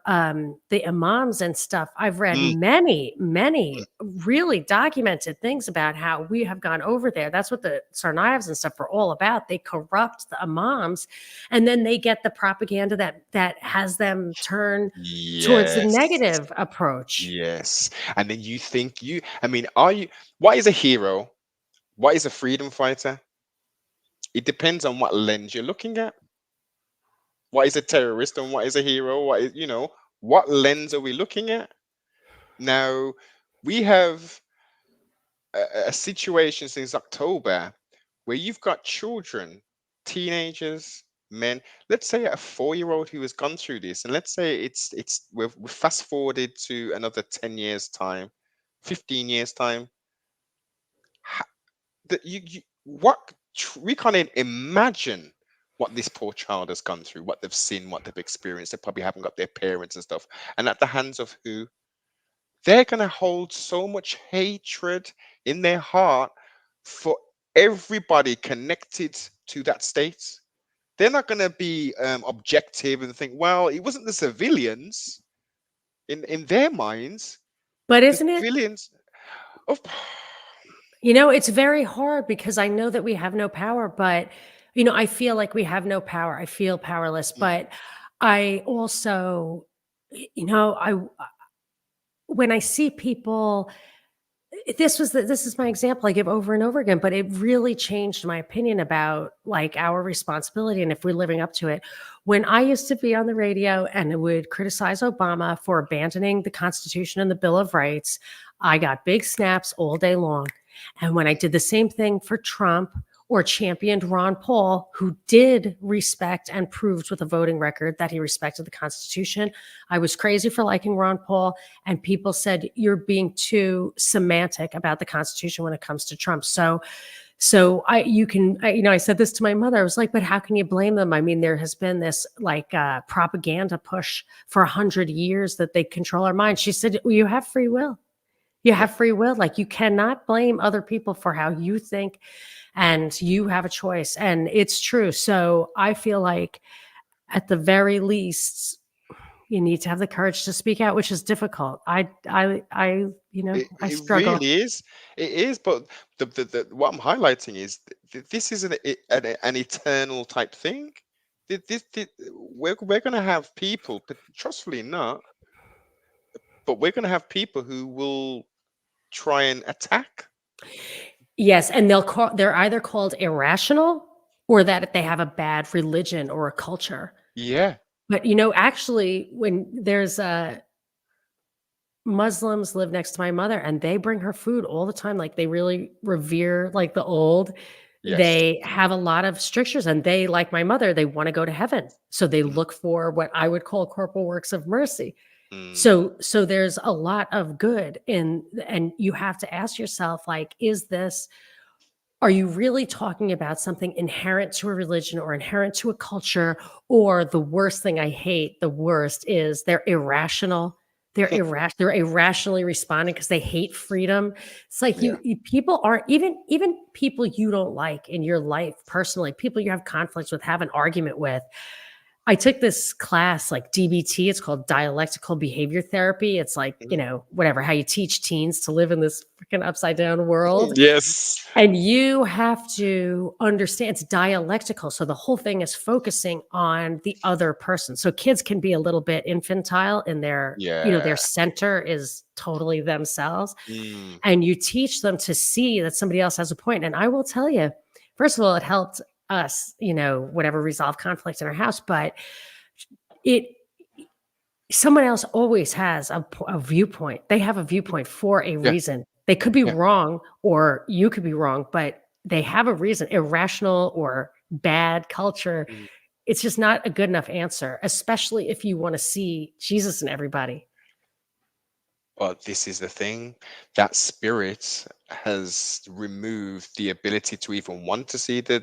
the imams and stuff. I've read Mm, many mm. really documented things about how we have gone over there. That's what the Sarnayevs and stuff are all about. They corrupt the imams, and then they get the propaganda that has them turn towards the Yes. negative approach. Yes. And then you think I mean, are you what is a hero? What is a freedom fighter? It depends on what lens you're looking at. What is a terrorist and what is a hero? What lens are we looking at? Now, we have a situation since October where you've got children, teenagers, men. Let's say a 4-year-old who has gone through this, and let's say we've fast forwarded to another 10 years time, 15 years time. Ha- That we can't even imagine what this poor child has gone through, what they've seen, what they've experienced. They probably haven't got their parents and stuff, and at the hands of who? They're going to hold so much hatred in their heart for everybody connected to that state. They're not going to be objective and think, well, it wasn't the civilians. In their minds, But the isn't it? civilians. Of, It's very hard because I know that we have no power, but I feel like we have no power. I feel powerless, Mm, but I also, I when I see people, this is my example I give over and over again, but it really changed my opinion about like our responsibility and if we're living up to it. When I used to be on the radio and would criticize Obama for abandoning the Constitution and the Bill of Rights, I got big snaps all day long. And when I did the same thing for Trump or championed Ron Paul, who did respect and proved with a voting record that he respected the Constitution, I was crazy for liking Ron Paul. And people said, you're being too semantic about the Constitution when it comes to Trump. So I said this to my mother. I was like, but how can you blame them? I mean, there has been this like propaganda push for 100 years that they control our minds. She said, well, you have free will. You Yeah. have free will. Like, you cannot blame other people for how you think, and you have a choice. And it's true. So I feel like at the very least, you need to have the courage to speak out, which is difficult. I It struggle. really is. It is, but what I'm highlighting is this is an eternal type thing. We're going to have people, but trustfully not, but we're going to have people who will try and attack. Yes, and they're either called irrational or that they have a bad religion or a culture. Yeah. But, actually, when there's a Muslims live next to my mother, and they bring her food all the time. Like, they really revere, like, the old. Yes. They have a lot of strictures, and they, like my mother, they wanna go to heaven. So they Mm, look for what I would call corporal works of mercy. mm, So there's a lot of good and you have to ask yourself, like, is this are you really talking about something inherent to a religion or inherent to a culture? Or the worst thing I hate, the worst is they're irrational. They're irrationally responding because they hate freedom. It's like yeah. people aren't even people you don't like in your life personally, people you have conflicts with, have an argument with. I took this class, like DBT, it's called dialectical behavior therapy. It's like, Mhm. whatever, how you teach teens to live in this freaking upside down world. Yes. And you have to understand it's dialectical. So the whole thing is focusing on the other person. So kids can be a little bit infantile in their Yeah. center is totally themselves. Mm. And you teach them to see that somebody else has a point. And I will tell you, first of all, it helped us, whatever, resolve conflict in our house. But it someone else always has a viewpoint. They have a viewpoint for a Yeah. reason. They could be Yeah. wrong or you could be wrong, but they have a reason. Irrational or bad culture, Mm. it's just not a good enough answer, especially if you want to see Jesus in everybody. But this is the thing, that spirit has removed the ability to even want to see the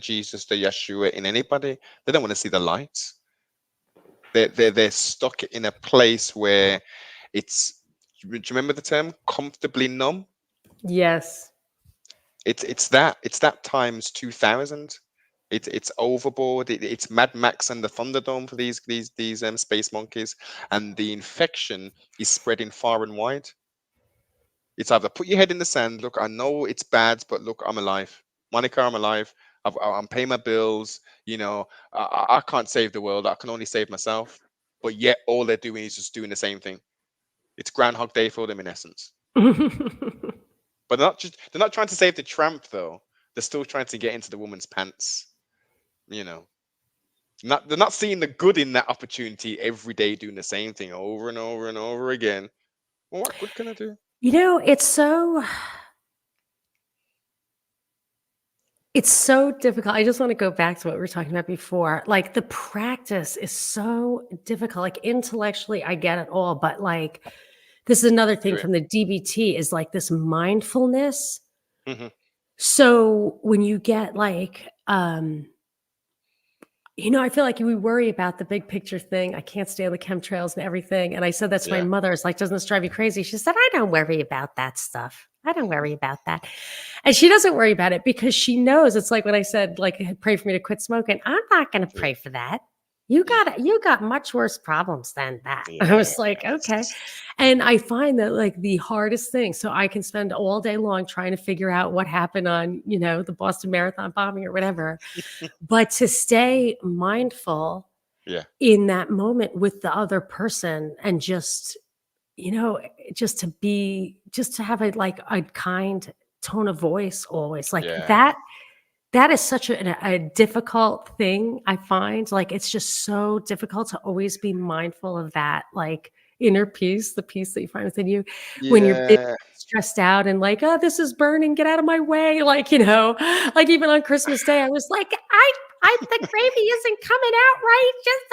Jesus, the Yeshua in anybody. They don't want to see the light. They're stuck in a place where it's. Do you remember the term comfortably numb? Yes. It's that times 2000. It's overboard. It's Mad Max and the Thunderdome for these space monkeys, and the infection is spreading far and wide. It's either put your head in the sand. Look, I know it's bad, but look, I'm alive. Monica, I'm alive. I'm paying my bills. I can't save the world. I can only save myself. But yet, all they're doing is just doing the same thing. It's Groundhog Day for them in essence. But they're not trying to save the tramp though. They're still trying to get into the woman's pants. You know, they're not seeing the good in that opportunity every day, doing the same thing over and over and over again. Well, what good can I do? It's so difficult. I just want to go back to what we were talking about before. Like, the practice is so difficult. Like, intellectually, I get it all, but like, this is another thing Do it. from the DBT is like this mindfulness. Hmm. So when you get like, I feel like we worry about the big picture thing. I can't stand the chemtrails and everything. And I said that to my Yeah. mother. It's like, doesn't this drive you crazy? She said, I don't worry about that stuff. I don't worry about that. And she doesn't worry about it because she knows it's like when I said, like, pray for me to quit smoking. I'm not going to Yeah. pray for that. You got much worse problems than that. I was like, okay. Yes. And I find that, like, the hardest thing, so I can spend all day long trying to figure out what happened on, the Boston Marathon bombing or whatever. But to stay mindful Yeah. in that moment with the other person and you know, just to have a kind tone of voice always, like Yeah. that is such a difficult thing, I find. Like, it's just so difficult to always be mindful of that, like, inner peace, the peace that you find within you when you're busy, Yeah. stressed out and like, "Oh, this is burning, get out of my way." Like, like, even on Christmas Day, I was like, I the gravy isn't coming out right, just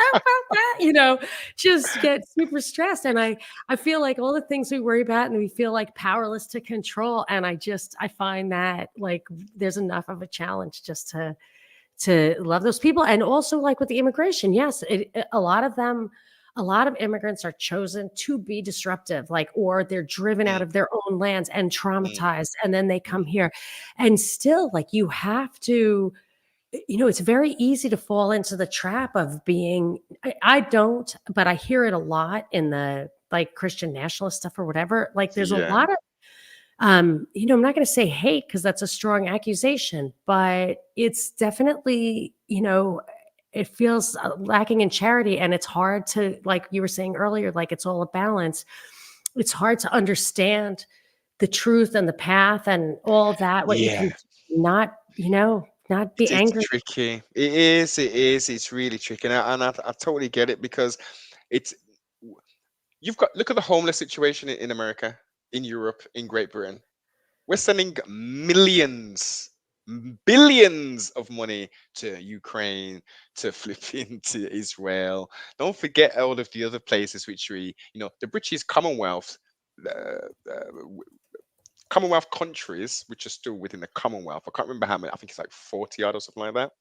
just get super stressed, and I feel like all the things we worry about and we feel like powerless to control, and I find that, like, there's enough of a challenge just to love those people. And also, like, with the immigration, yes, a lot of them, a lot of immigrants are chosen to be disruptive, like, or they're driven out Mm, of their own lands and mm, traumatized, and then they come mm. here. And still, like, you have to, it's very easy to fall into the trap of being, I don't, but I hear it a lot in the like Christian nationalist stuff or whatever. Like, there's a Yeah. lot of, I'm not going to say hate because that's a strong accusation, but it's definitely, it feels lacking in charity. And it's hard to, like you were saying earlier, like it's all a balance. It's hard to understand the truth and the path and all that, what you can Yeah. not, not be It's angry. tricky. It is. It is. It's really tricky, and I totally get it because it's you've got look at the homeless situation in America, in Europe, in Great Britain. We're sending millions, billions of money to Ukraine, to flipping to Israel. Don't forget all of the other places which the British Commonwealth, the Commonwealth countries which are still within the Commonwealth. I can't remember how many. I think it's like 40 odd or something like that.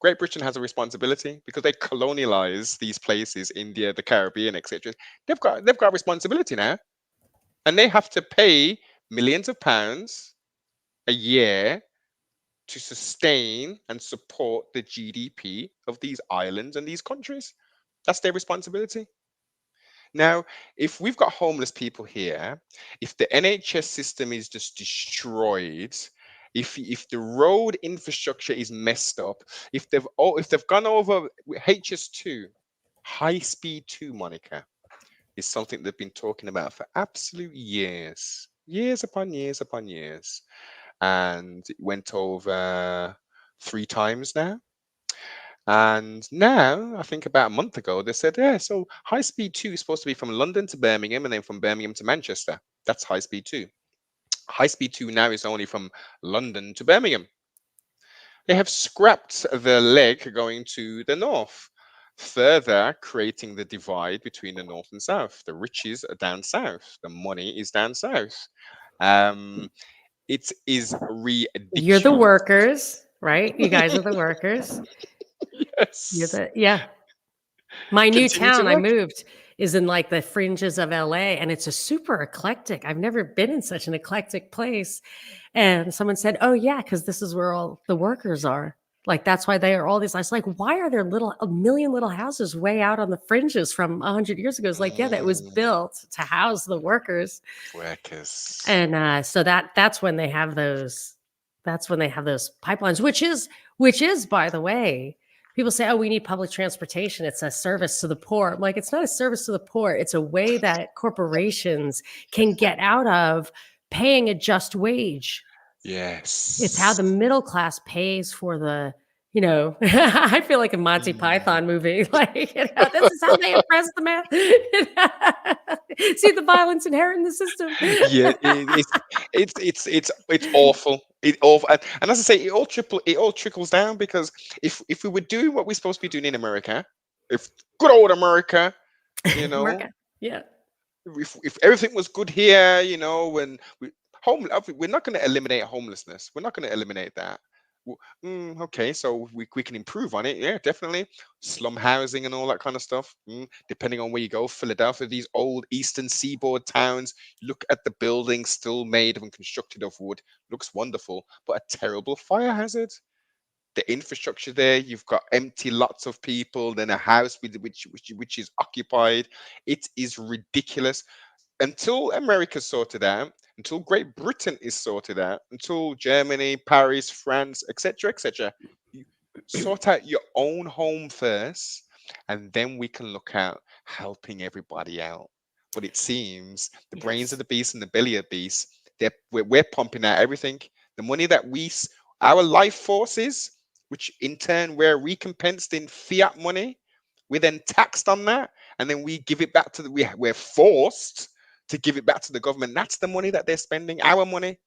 Great Britain has a responsibility because they colonialize these places, India, the Caribbean, etc. They've got a responsibility now, and they have to pay millions of pounds a year to sustain and support the GDP of these islands and these countries. That's their responsibility. Now, if we've got homeless people here, if the NHS system is just destroyed, if the road infrastructure is messed up, if they've gone over HS2, high speed 2, Monica, is something they've been talking about for absolute years, years upon years upon years, and it went over 3 times now. And now, I think about a month ago, they said, yeah, so high speed 2 is supposed to be from London to Birmingham and then from Birmingham to Manchester. That's high speed 2. High speed 2 now is only from London to Birmingham. They have scrapped the leg going to the north, further creating the divide between the north and south. The riches are down south, the money is down south. Um, it is You're the ridiculous. workers, right? You guys are the workers. Yes. Yeah. My new Continue to town I work. moved is in like the fringes of LA, and it's a super eclectic. I've never been in such an eclectic place. And someone said, "Oh yeah, because this is where all the workers are. Like that's why they are all these." I was like, "Why are there a million little houses way out on the fringes from 100 years ago?" It's like, yeah, that was Mm, built to house the workers. workers. And so that's when they have those. That's when they have those pipelines, which is, by the way, people say, "Oh, we need public transportation. It's a service to the poor." I'm like, it's not a service to the poor. It's a way that corporations can get out of paying a just wage. It's how Yes. the middle class pays for I feel like a Monty Mm. Python movie. Like, this is how they impress the man. See the violence inherent in the system. Yeah, it's awful. It awful, and as I say, it all trickles down because if we were doing what we're supposed to be doing in America, if good old America, you Work know, out. Yeah. if everything was good here, when we're not going to eliminate homelessness. We're not going to eliminate that. Okay, so we can improve on it. Yeah, definitely. Slum housing and all that kind of stuff. Depending on where you go, Philadelphia, these old Eastern Seaboard towns. Look at the buildings still made and constructed of wood. Looks wonderful, but a terrible fire hazard. The infrastructure there, you've got empty lots of people, then a house which is occupied. It is ridiculous until America's sorted out, until Great Britain is sorted out, until Germany, Paris, France, etc., you sort out your own home first, and then we can look at helping everybody out. But it seems the brains of Yes. the beast and the belly of the beast, we're pumping out everything. The money that our life forces, which in turn we're recompensed in fiat money, we're then taxed on that, and then we give it back to we're forced to give it back to the government. That's the money that they're spending, our money.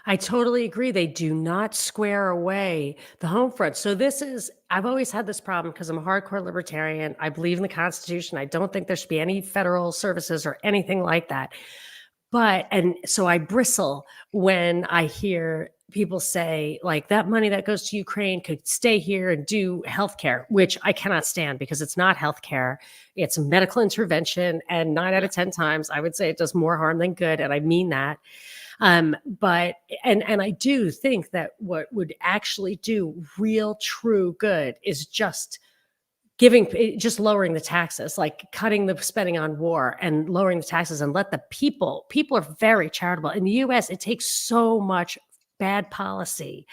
I totally agree. They do not square away the home front. So I've always had this problem because I'm a hardcore libertarian. I believe in the Constitution. I don't think there should be any federal services or anything like that. And so I bristle when I hear people say like that money that goes to Ukraine could stay here and do healthcare, which I cannot stand because it's not healthcare. It's medical intervention. And 9 out Yeah. of 10 times, I would say it does more harm than good. And I mean that. But and I do think that what would actually do real true good is just just lowering the taxes, like cutting the spending on war and lowering the taxes, and let the people are very charitable. In the US, it takes so much bad policy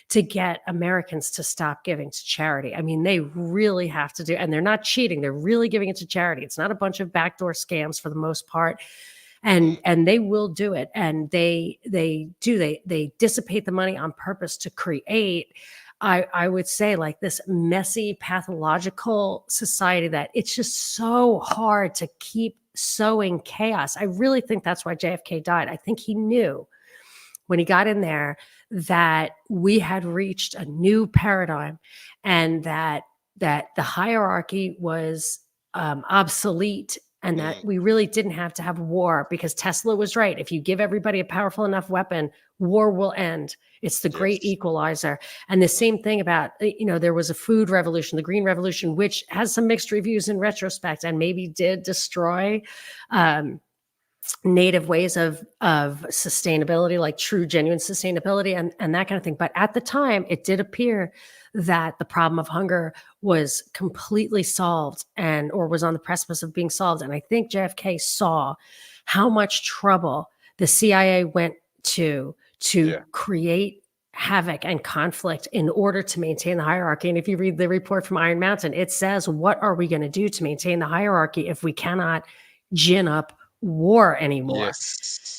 to get Americans to stop giving to charity. I mean, they really have to do, and they're not cheating. They're really giving it to charity. It's not a bunch of backdoor scams for the most part. Mm. And they will do it. And they dissipate the money on purpose to create, I would say, like this messy pathological society that it's just so hard to keep sowing chaos. I really think that's why JFK died. I think he knew when he got in there that we had reached a new paradigm, and that the hierarchy was obsolete, and that Mm. we really didn't have to have war, because Tesla was right. If you give everybody a powerful enough weapon, war will end. It's the great Yes. equalizer. And the same thing about, there was a food revolution, the green revolution, which has some mixed reviews in retrospect and maybe did destroy um, native ways of sustainability, like true genuine sustainability, and that kind of thing. But at the time, it did appear that the problem of hunger was completely solved, and or was on the precipice of being solved. And I think JFK saw how much trouble the CIA went to Yeah. create havoc and conflict in order to maintain the hierarchy. And if you read the report from Iron Mountain, it says, what are we going to do to maintain the hierarchy if we cannot gin up war anymore? Yes.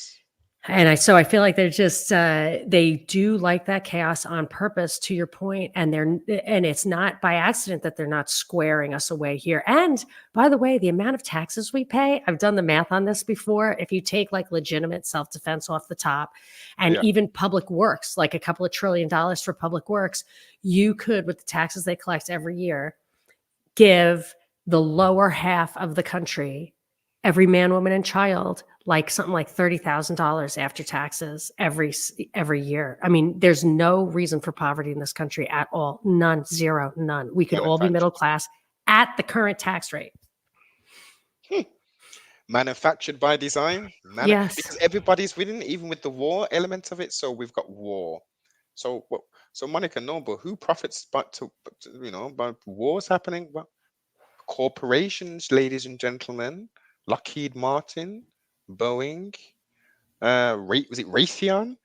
So I feel like they're just they do like that chaos on purpose, to your point, and it's not by accident that they're not squaring us away here. And by the way, the amount of taxes we pay, I've done the math on this before. If you take like legitimate self-defense off the top, and Yeah. even public works, like a couple of $1 trillion for public works, you could, with the taxes they collect every year, give the lower half of the country, every man, woman, and child, like something like $30,000 after taxes every year. I mean, there's no reason for poverty in this country at all. None, zero, none. We could all be middle Manufactured. class at the current tax rate. Hmm. Manufactured by design. Because Yes. everybody's winning, even with the war element of it. So we've got war. So what? So Monica Noble, who profits by wars happening? Well, corporations, ladies and gentlemen. Lockheed Martin, Boeing, was it Raytheon?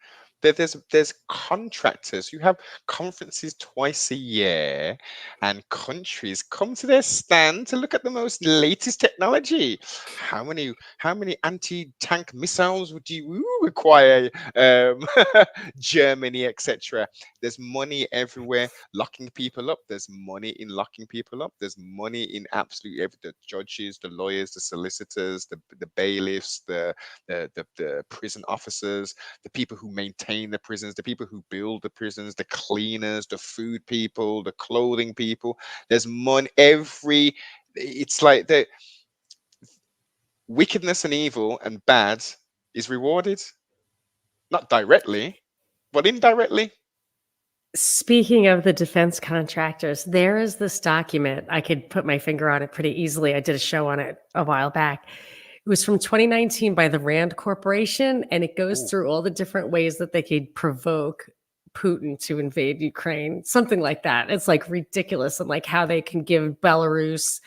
There's contractors who have conferences twice a year, and countries come to their stand to look at the most latest technology. How many anti-tank missiles would you require? Germany, etc. There's money everywhere locking people up. There's money in locking people up. There's money in absolutely every the judges, the lawyers, the solicitors, the bailiffs, the prison officers, the people who maintain the prisons, the people who build the prisons, the cleaners, the food people, the clothing people. There's money it's like the wickedness and evil and bad is rewarded, not directly, but indirectly. Speaking of the defense contractors, there is this document. I could put my finger on it pretty easily. I did a show on it a while back. It was from 2019 by the Rand Corporation, and it goes Ooh. through all the different ways that they could provoke Putin to invade Ukraine, something like that. It's like ridiculous, and like how they can give Belarus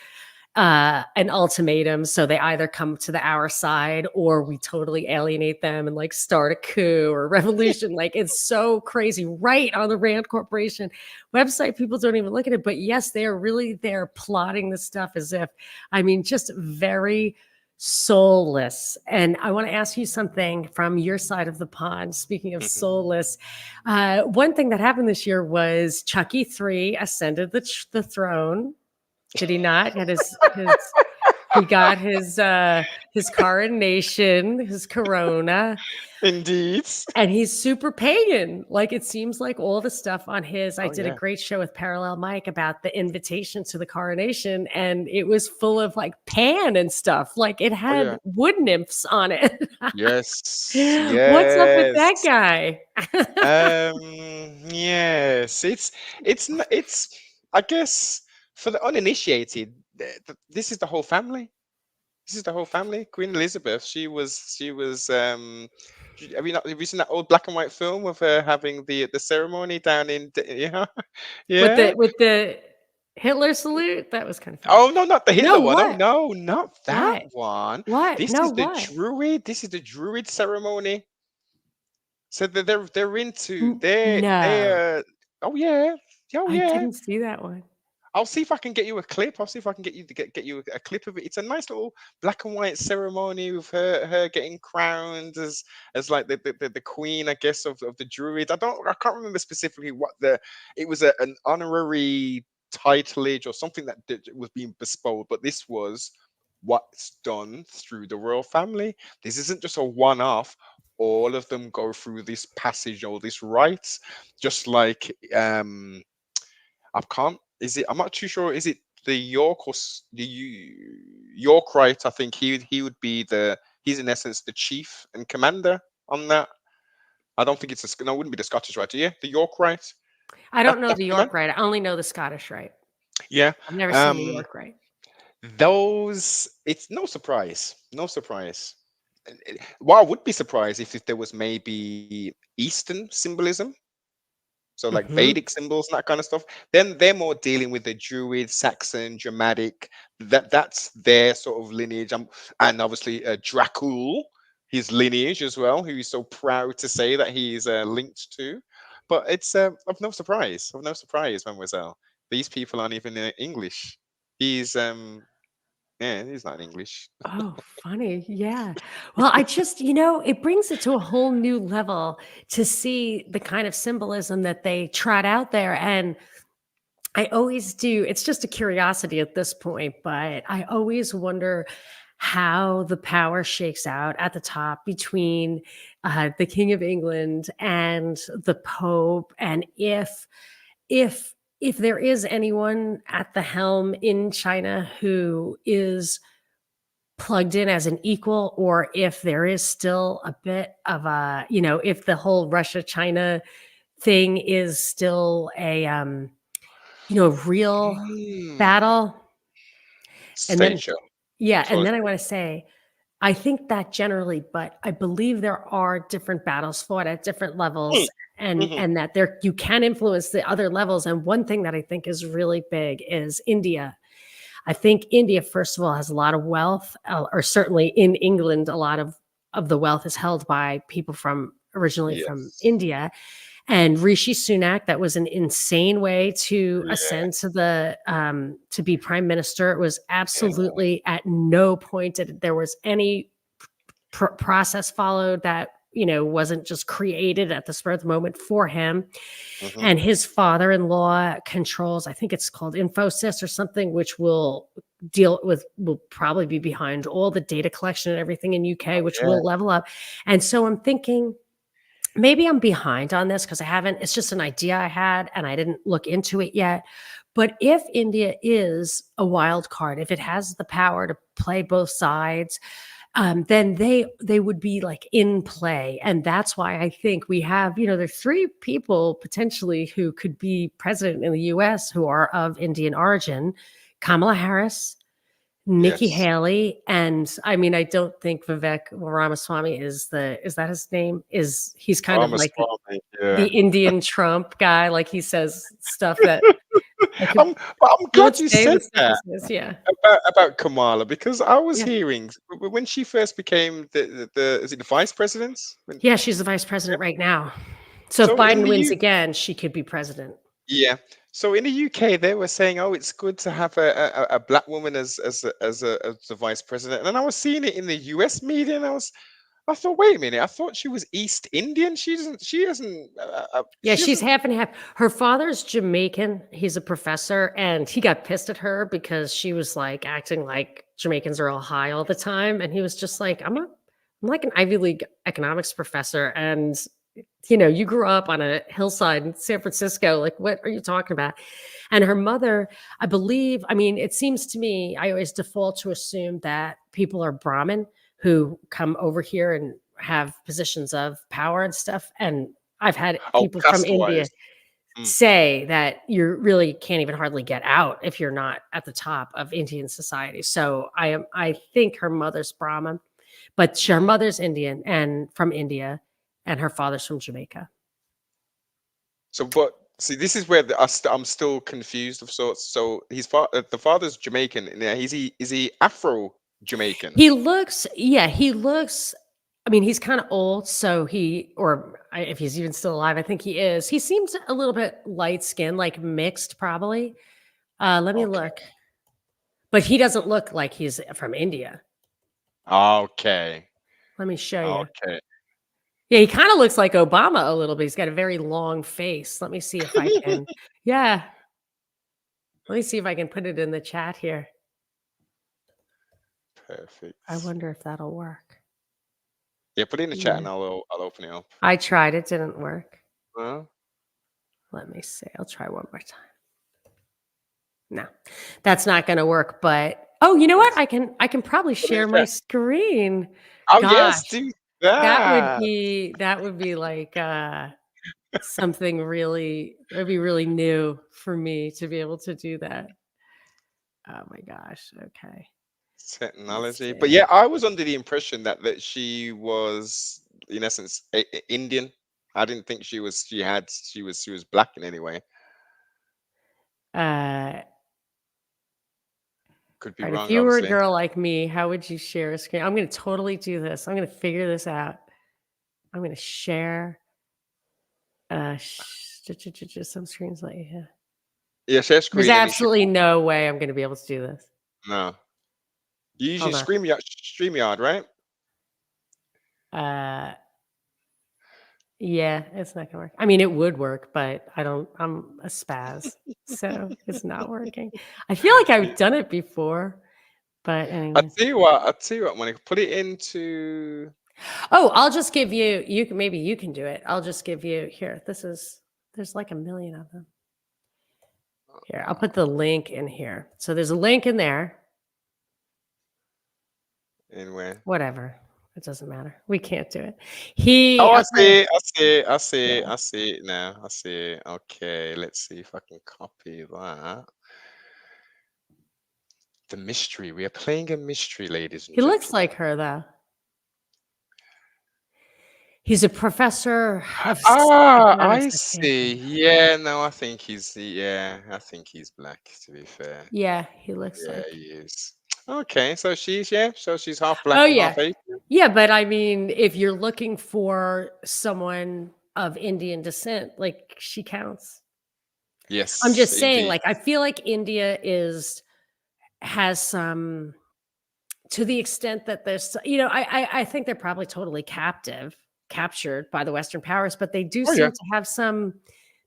an ultimatum, so they either come to our side or we totally alienate them and like start a coup or a revolution. Like, it's so crazy, right on the Rand Corporation website. People don't even look at it, but yes, they are really there plotting this stuff as if, I mean, just very soulless. And I want to ask you something from your side of the pond. Speaking of Mhm. soulless, one thing that happened this year was Chucky 3 ascended the throne. Did he not? Had He got his coronation, his corona, Indeed. and he's super pagan. Like, it seems like all the stuff on his I Oh did a yeah. great show with Parallel Mike about the invitation to the coronation, and it was full of, like, Pan and stuff. Like, it Oh had yeah. wood nymphs on it. Yes. What's up with that Yes. guy? Yes. It's I guess for the uninitiated, this is the whole family. This is the whole family. Queen Elizabeth. Have you seen that old black and white film of her having the ceremony down in yeah yeah. With the Hitler salute? That was kinda funny. Oh no, not the Hitler No, one. Oh what? no, not that What? one. What? This No, is the what? Druid. This is the Druid ceremony. So they're into N no. oh yeah, oh I yeah. didn't see that one. I'll see if I can get you a clip. I'll see if I can get you to get you a clip of it. It's a nice little black and white ceremony with her getting crowned as like the queen, I guess, of the Druids. I can't remember specifically what it was an honorary titleage or something that was being bestowed, but this was what's done through the royal family. This isn't just a one-off. All of them go through this passage or this rite, just like I can't. Is it? I'm not too sure. Is it the York or York? Right. I think he would be the. He's in essence the chief and commander on that. I don't think it's no. It wouldn't be the Scottish Rite. Yeah, the York Rite. I don't know That's the the man. York Rite, I only know the Scottish Rite. Yeah. I've never seen the Um. York Rite. Those. It's no surprise. No surprise. Well, I would be surprised if there was maybe Eastern symbolism, so like Mhm. Vedic symbols and that kind of stuff. Then they're more dealing with the Druid, Saxon, Germanic. That's their sort of lineage. And obviously Dracul, his lineage as well, who he's so proud to say that he's linked to. But it's of no surprise, Mademoiselle. These people aren't even English. He's yeah, he's not English. Oh, funny. Yeah. Well, it brings it to a whole new level to see the kind of symbolism that they trot out there. And I always do. It's just a curiosity at this point, but I always wonder how the power shakes out at the top between the King of England and the Pope, and if if there is anyone at the helm in China who is plugged in as an equal, or if there is still a bit of if the whole Russia China thing is still a real Hmm. battle. And then Stage show. yeah, It's all and a then I stage want to say I think that generally, but I believe there are different battles fought at different show. levels, and Hmm. and that there you can influence the other levels. And one thing that I think is really big is India. I think India, first of all, has a lot of wealth, or certainly in England, a lot of the wealth is held by people from originally from Yes. India. And Rishi Sunak, that was an insane way to Yeah. ascend to be prime minister. It was Yeah. absolutely at no point did there was any process followed that wasn't just created at the spur of the moment for him. Hmm. And his father-in-law controls, I think it's called Infosys or something, which will probably be behind all the data collection and everything in UK, Oh which yeah. will level up. And so I'm thinking maybe I'm behind on this because I haven't, it's just an idea I had and I didn't look into it yet. But if India is a wild card, if it has the power to play both sides, then they would be like in play. And that's why I think we have, there's three people potentially who could be president in the US who are of Indian origin: Kamala Harris, Nikki Yes. Haley, and I mean, I don't think Vivek Ramaswamy is that his name? He's kind of like Ramaswamy. the Yeah. Indian Trump guy, like he says stuff that like if But I'm don't glad you say said the stuff he that says. Yeah. about Kamala because I was Yeah. hearing when she first became the is it the vice president? Yeah, she's the vice president right now. So if So in Biden the wins U again, she could be president. yeah. So in the UK they were saying, oh, it's good to have a black woman as a vice president, and then I was seeing it in the US media, and I thought, wait a minute, I thought she was East Indian. Yeah, She she's doesn't. half and half. Her father's Jamaican. He's a professor, and he got pissed at her because she was like acting like Jamaicans are all high all the time. And he was just like, I'm like an Ivy League economics professor. And, you grew up on a hillside in San Francisco. Like, what are you talking about? And her mother, I believe, I mean, it seems to me, I always default to assume that people are Brahmin who come over here and have positions of power and stuff. And I've had Oh, people from caste India wise. Mm. say that you really can't even hardly get out if you're not at the top of Indian society. So I think her mother's Brahmin, but her mother's Indian and from India, and her father's from Jamaica. So, but see, this is where I'm still confused of sorts. So, the father's Jamaican. Yeah, is he Afro Jamaican? He looks. I mean, he's kind of old, so if he's even still alive, I think he is. He seems a little bit light skinned, like mixed, probably. Let me Okay. look, but he doesn't look like he's from India. Okay. Let me show you. Okay. Yeah, he kinda looks like Obama a little bit. He's got a very long face. Let me see if I can Yeah, let me see if I can put it in the chat here. I Perfect. wonder if that'll work. Yeah, put it in the chat Yeah. and I'll open it up. I tried, it didn't work. Well, Let me see. I'll try one more time. No, that's not gonna work, but oh, you know what? yes. I can probably Put it in share the my chat. screen. Oh yes, Gosh, do that. that would be like, something really that'd be really new for me to be able to do that. Oh my gosh, okay. Let's Technology. But see. yeah, I was under the impression that she was in essence Indian. I didn't think she was black in any way. Uh, Could be all right, if wrong, you were a obviously. girl like me, how would you share a screen? I'm gonna totally do this. I'm gonna figure this out. I'm gonna share some screens like yeah. Yeah, share There's screen and it should absolutely no way I'm gonna be able to do this. no. You're using Hold on. StreamYard, right? Uh, yeah, it's not gonna work. I mean, it would work, but I'm a spaz, so it's not working. I feel like Yeah. I've done it before, but I'll anyway. tell you what, I'll tell you what, when I put it into Oh, I'll just give you maybe you can do it. I'll just give you here. There's like a million of them. Here, I'll put the link in here. So there's a link in there. anywhere. Whatever. It doesn't matter. We can't do it. Oh, I I'll tell you, see it, I see it, I see it, yeah. I see it now. I see it. Okay, let's see if I can copy that. The mystery. We are playing a mystery, ladies and He looks gentlemen. like her though. He's a professor of Ah, economics, I I think. see. Yeah, no, I think he's black, to be fair. Yeah, he looks Yeah, like. he is. Okay, so she's half Oh black and yeah. half Asian. Yeah, but I mean, if you're looking for someone of Indian descent, like she counts. I'm Yes, just saying, indeed. like, I feel like India has some to the extent that I think they're probably totally captured by the Western powers, but Oh yeah.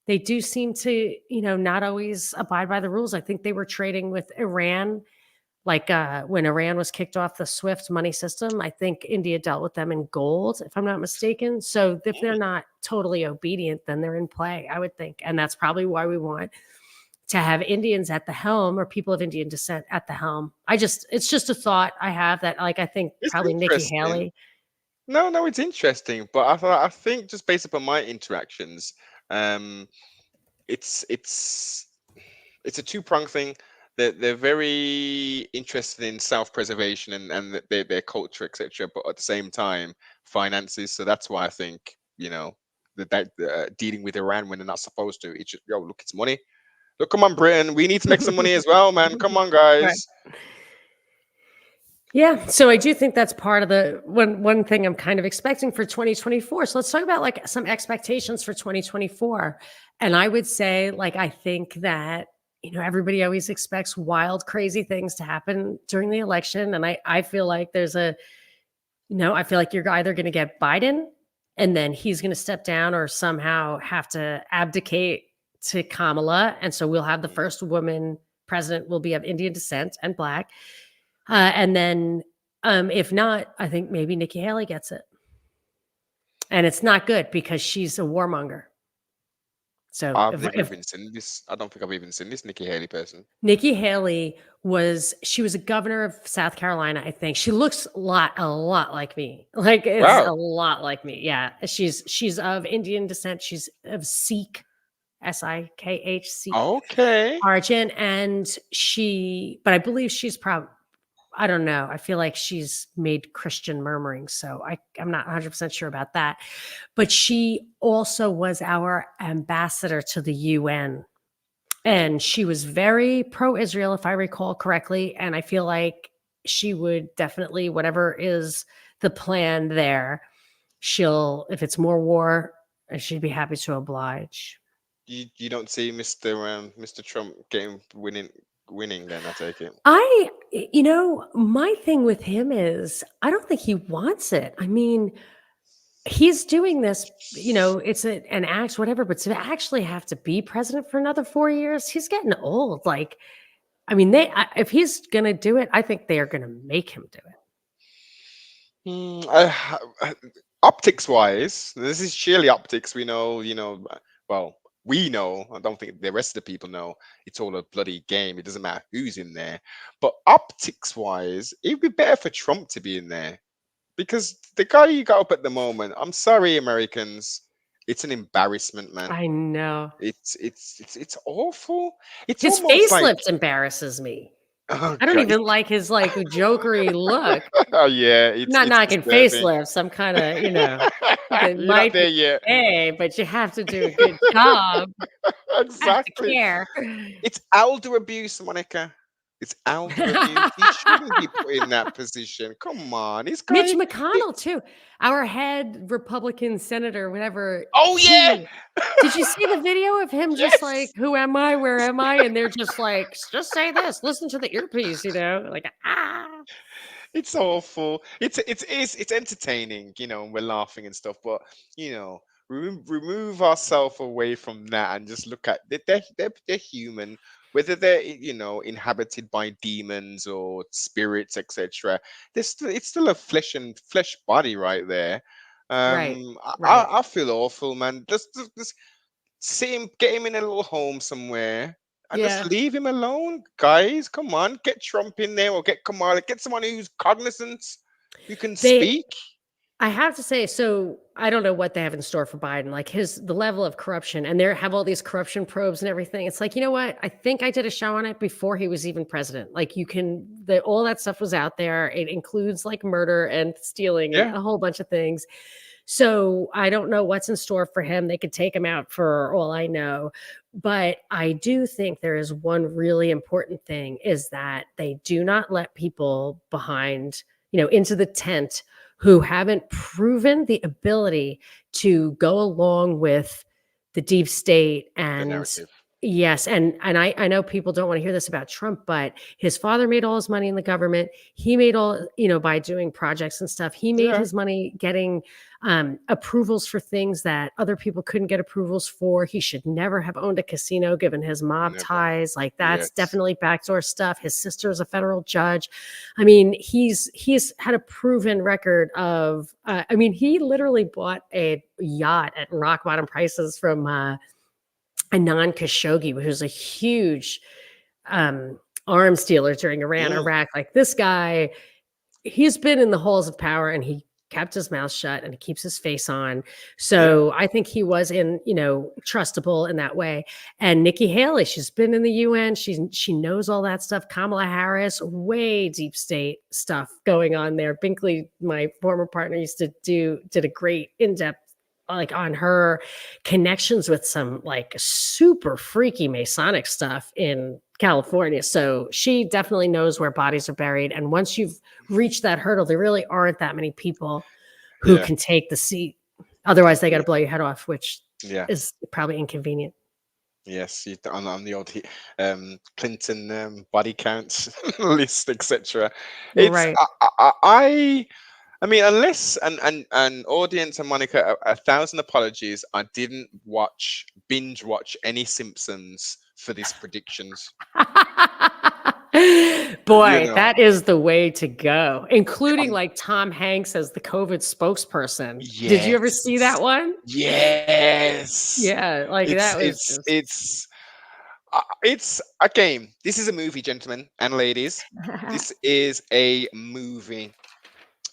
they do seem to, not always abide by the rules. I think they were trading with Iran, like when Iran was kicked off the SWIFT money system. I think India dealt with them in gold, if I'm not mistaken. So if they're not totally obedient, then they're in play, I would think. And that's probably why we want to have Indians at the helm or people of Indian descent at the helm. It's just a thought I have that like I think It's probably Nikki interesting. Haley. No, it's interesting, but I think just based upon my interactions, um, it's it's a two-pronged thing. They're very interested in self-preservation and their culture, etc. But at the same time, finances. So that's why I think that dealing with Iran when they're not supposed to. It's just, yo, look, it's money. Look, come on, Britain. We need to make some money as well, man. Come on, Right. guys. Yeah, so I do think that's part of the one thing I'm kind of expecting for 2024. So let's talk about like some expectations for 2024. And I would say like I think that everybody always expects wild crazy things to happen during the election and I feel like there's a No, I feel like you're either gonna get Biden, and then he's gonna step down or somehow have to abdicate to Kamala, and so we'll have the Mm. first woman president will be of Indian descent and Black. And then, if not, I think maybe Nikki Haley gets it. And it's not good because she's a warmonger. So I've never if even seen this. I don't think I've even seen this Nikki Haley person. Nikki Haley she was a governor of South Carolina, I think. She looks a lot like me. Like it's a Wow. lot like me. Yeah. She's of Indian descent. She's of Sikh, Sikh, Sikh Okay. origin. And but I believe she's probably I don't know. I feel like she's made Christian murmurings, so I'm not 100% sure about that. But she also was our ambassador to the UN, and she was very pro-Israel, if I recall correctly. And I feel like she would definitely, whatever is the plan there, if it's more war, she'd be happy to oblige. You don't see Mr. Trump getting winning then, I take it. My thing with him is I don't think he wants it. I mean, he's doing this, it's an act, whatever, but to actually have to be president for another 4 years, he's getting old. Like, I mean, if he's going to do it, I think they are going to make him do it. Optics wise, this is sheerly optics. We know, well, we know. I don't think the rest of the people know. It's all a bloody game. It doesn't matter who's in there. But optics wise, it'd be better for Trump to be in there because the guy you got up at the moment. I'm sorry, Americans. It's an embarrassment, man. I know. It's awful. It's His almost like, facelift embarrasses me. oh I don't god, even like his like jokery look. oh yeah, I'm not it's knocking disturbing. facelifts. I'm kind of, they You're not might be there yet. okay, but you have to do a good job. Have to Exactly. care. It's elder abuse, Monica. It's elder abuse. He shouldn't be put in that position. Come on, he's Mitch going. McConnell too, our head Republican senator, whatever. Oh yeah, Did you see the video of him just like, yes. "Who am I? Where am I?" And they're just like, "Just say this. Listen to the earpiece," like ah. It's awful. It's entertaining, and we're laughing and stuff. But remove ourselves away from that and just look at they're human, whether they're inhabited by demons or spirits, etc. It's still a flesh body right there. Right, I feel awful, man. Just see him, get him in a little home somewhere, and just yeah. leave him alone, guys. Come on, get Trump in there, or get Kamala, get someone who's cognizant, who can They speak. I have to say, so I don't know what they have in store for Biden, like the level of corruption, and they have all these corruption probes and everything. It's like, you know what? I think I did a show on it before he was even president. Like, all that stuff was out there. It includes like murder and stealing and Yeah, a whole bunch of things. So I don't know what's in store for him. They could take him out for all I know. But I do think there is one really important thing is that they do not let people behind, into the tent who haven't proven the ability to go along with the deep state. the And narrative. yes, and I know people don't want to hear this about Trump, but his father made all his money in the government. He made all, by doing projects and stuff. He made Yeah, his money getting approvals for things that other people couldn't get approvals for. He should never have owned a casino given his mob never. ties. Like that's Yes. definitely backdoor stuff. His sister is a federal judge. I mean, he's had a proven record of. I mean, he literally bought a yacht at rock bottom prices from Anand Khashoggi, who's a huge arms dealer during Iran, Mm, Iraq. Like this guy, he's been in the halls of power and he kept his mouth shut and he keeps his face on. yeah, So I think he was trustable in that way. And Nikki Haley, she's been in the UN. She knows all that stuff. Kamala Harris, way deep state stuff going on there. Binkley, my former partner, did a great in-depth like on her connections with some like super freaky Masonic stuff in California. So she definitely knows where bodies are buried. And once you've reached that hurdle, there really aren't that many people who yeah, can take the seat. Otherwise, they got to yeah, blow your head off, which yeah. is probably inconvenient. Yes, on the old Clinton body counts list, etc. It's Right. I I mean, unless and audience and Monica, a thousand apologies. I didn't binge watch any Simpsons for this predictions. You Boy, know, that is the way to go, including like Tom Hanks as the COVID spokesperson. Did you ever see yes, that one? yes. Yeah, like It's that was it's just it's it's a game. This is a movie, gentlemen and ladies. This is a movie.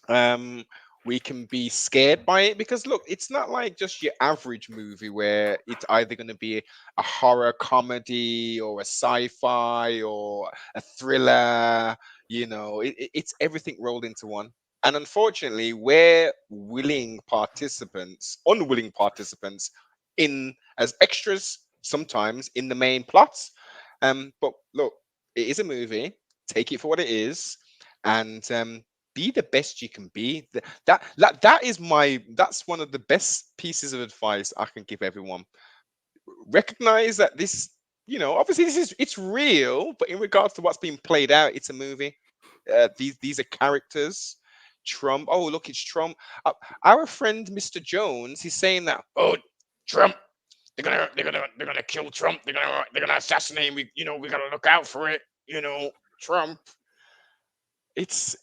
um we can be scared by it because look, it's not like just your average movie where it's either going to be a horror comedy or a sci-fi or a thriller. It's everything rolled into one. And unfortunately, we're unwilling participants in as extras sometimes in the main plots. But look, it is a movie. Take it for what it is. And be the best you can be. That's one of the best pieces of advice I can give everyone. Recognize that this, obviously it's real, but in regards to what's being played out, it's a movie. These are characters. Trump. Oh, look, it's Trump. Our friend Mr. Jones, he's saying that. Oh, Trump. They're gonna kill Trump. They're gonna assassinate. We gotta look out for it. Trump. It's.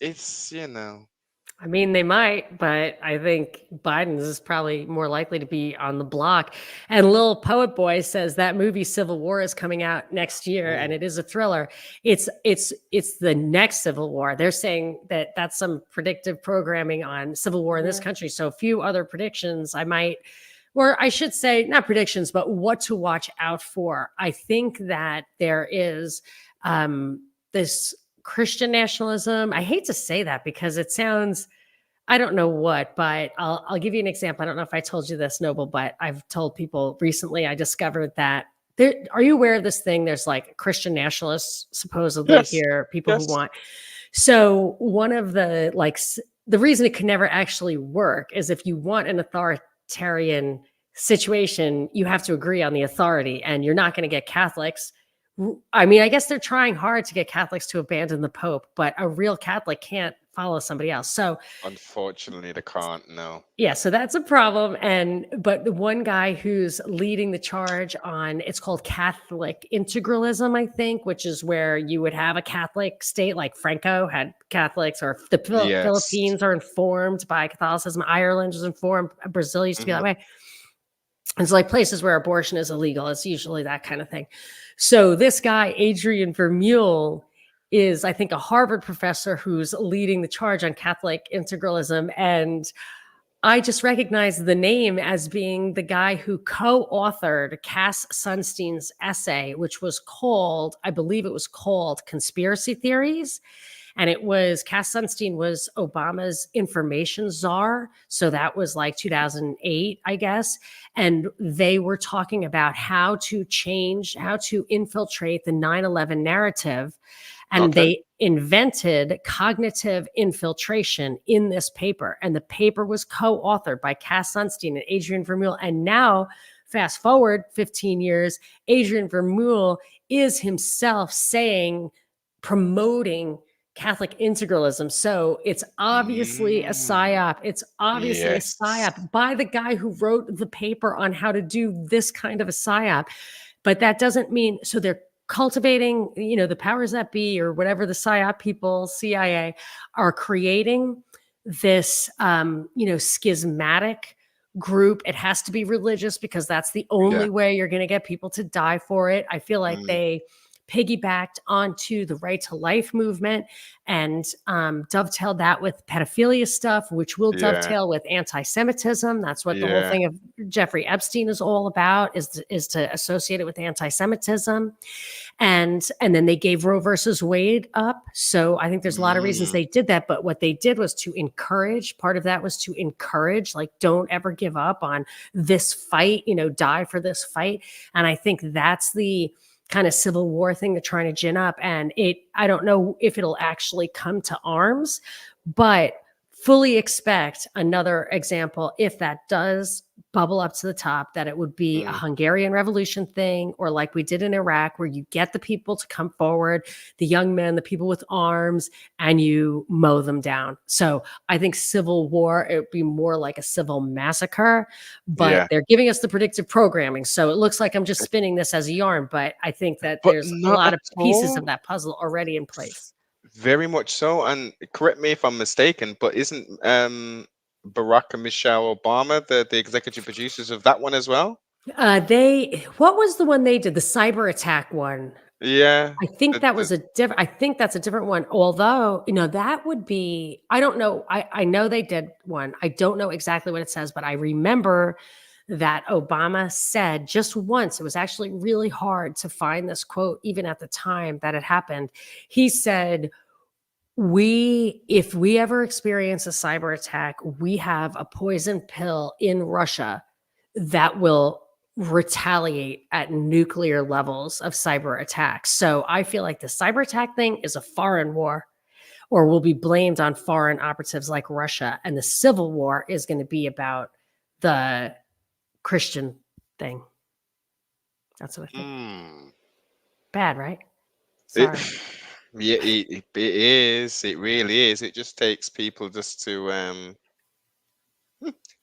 I mean, they might, but I think Biden's is probably more likely to be on the block. And Lil Poet Boy says that movie Civil War is coming out next year, and Oh. it is a thriller. It's the next Civil War. They're saying that that's some predictive programming on Civil War in this Mm. country. So a few other predictions I might, or I should say, not predictions, but what to watch out for. I think that there is this Christian nationalism. I hate to say that because it sounds, I don't know what, but I'll give you an example. I don't know if I told you this, Noble, but I've told people recently. I discovered that there. Are you aware of this thing? There's like Christian nationalists supposedly Yes. here, people who Yes. want. So one of the the reason it can never actually work is if you want an authoritarian situation, you have to agree on the authority, and you're not going to get Catholics. I mean, I guess they're trying hard to get Catholics to abandon the Pope, but a real Catholic can't follow somebody else. So Unfortunately, they can't. No. yeah, so that's a problem. And but the one guy who's leading the charge on, it's called Catholic integralism, I think, which is where you would have a Catholic state like Franco had Catholics, or the Yes. Philippines are informed by Catholicism, Ireland is informed, Brazil used to be that Mhm. way. It's like places where abortion is illegal. It's usually that kind of thing. So this guy, Adrian Vermeule, is, I think, a Harvard professor who's leading the charge on Catholic integralism. And I just recognize the name as being the guy who co-authored Cass Sunstein's essay, which was called, I believe it was called Conspiracy Theories. And it was, Cass Sunstein was Obama's information czar. So that was like 2008, I guess. And they were talking about how to change, how to infiltrate the 9/11 narrative. And Okay. they invented cognitive infiltration in this paper. And the paper was co-authored by Cass Sunstein and Adrian Vermeule. And now, fast forward 15 years, Adrian Vermeule is himself saying, promoting Catholic integralism. So it's obviously a Mm. psyop. It's obviously a Yes. psyop by the guy who wrote the paper on how to do this kind of a psyop. But that doesn't mean, so they're cultivating, the powers that be, or whatever the psyop people, CIA, are creating this, schismatic group. It has to be religious because that's the Yeah. only way you're going to get people to die for it. I feel like Mm. they piggybacked onto the right to life movement and dovetailed that with pedophilia stuff, which will Yeah. dovetail with anti-Semitism. That's what the whole Yeah. thing of Jeffrey Epstein is all about, is to associate it with anti-Semitism. And then they gave Roe versus Wade up. So I think there's a lot of reasons Mm. they did that. But what they did was to encourage, part of that was to encourage, like, don't ever give up on this fight, die for this fight. And I think that's the kind of civil war thing they're trying to gin up. And I don't know if it'll actually come to arms, but fully expect another example, if that does bubble up to the top, that it would be a Mm, Hungarian Revolution thing, or like we did in Iraq, where you get the people to come forward, the young men, the people with arms, and you mow them down. So I think civil war, it would be more like a civil massacre, but yeah, they're giving us the predictive programming. So it looks like I'm just spinning this as a yarn, but I think that but there's a not lot at of pieces of all. that puzzle already in place. Very much so. And correct me if I'm mistaken, but isn't Barack and Michelle Obama the executive producers of that one as well? What was the one they did? The cyber attack one. Yeah. I think that was a different. I think that's a different one. Although, that would be, I don't know. I know they did one. I don't know exactly what it says, but I remember that Obama said just once, it was actually really hard to find this quote, even at the time that it happened. He said, if we ever experience a cyber attack, we have a poison pill in Russia that will retaliate at nuclear levels of cyber attacks. So I feel like the cyber attack thing is a foreign war, or will be blamed on foreign operatives like Russia. And the civil war is going to be about the Christian thing. That's what I think. Hmm. Bad, right? It, Sorry. yeah, it is. It really is. It just takes people just to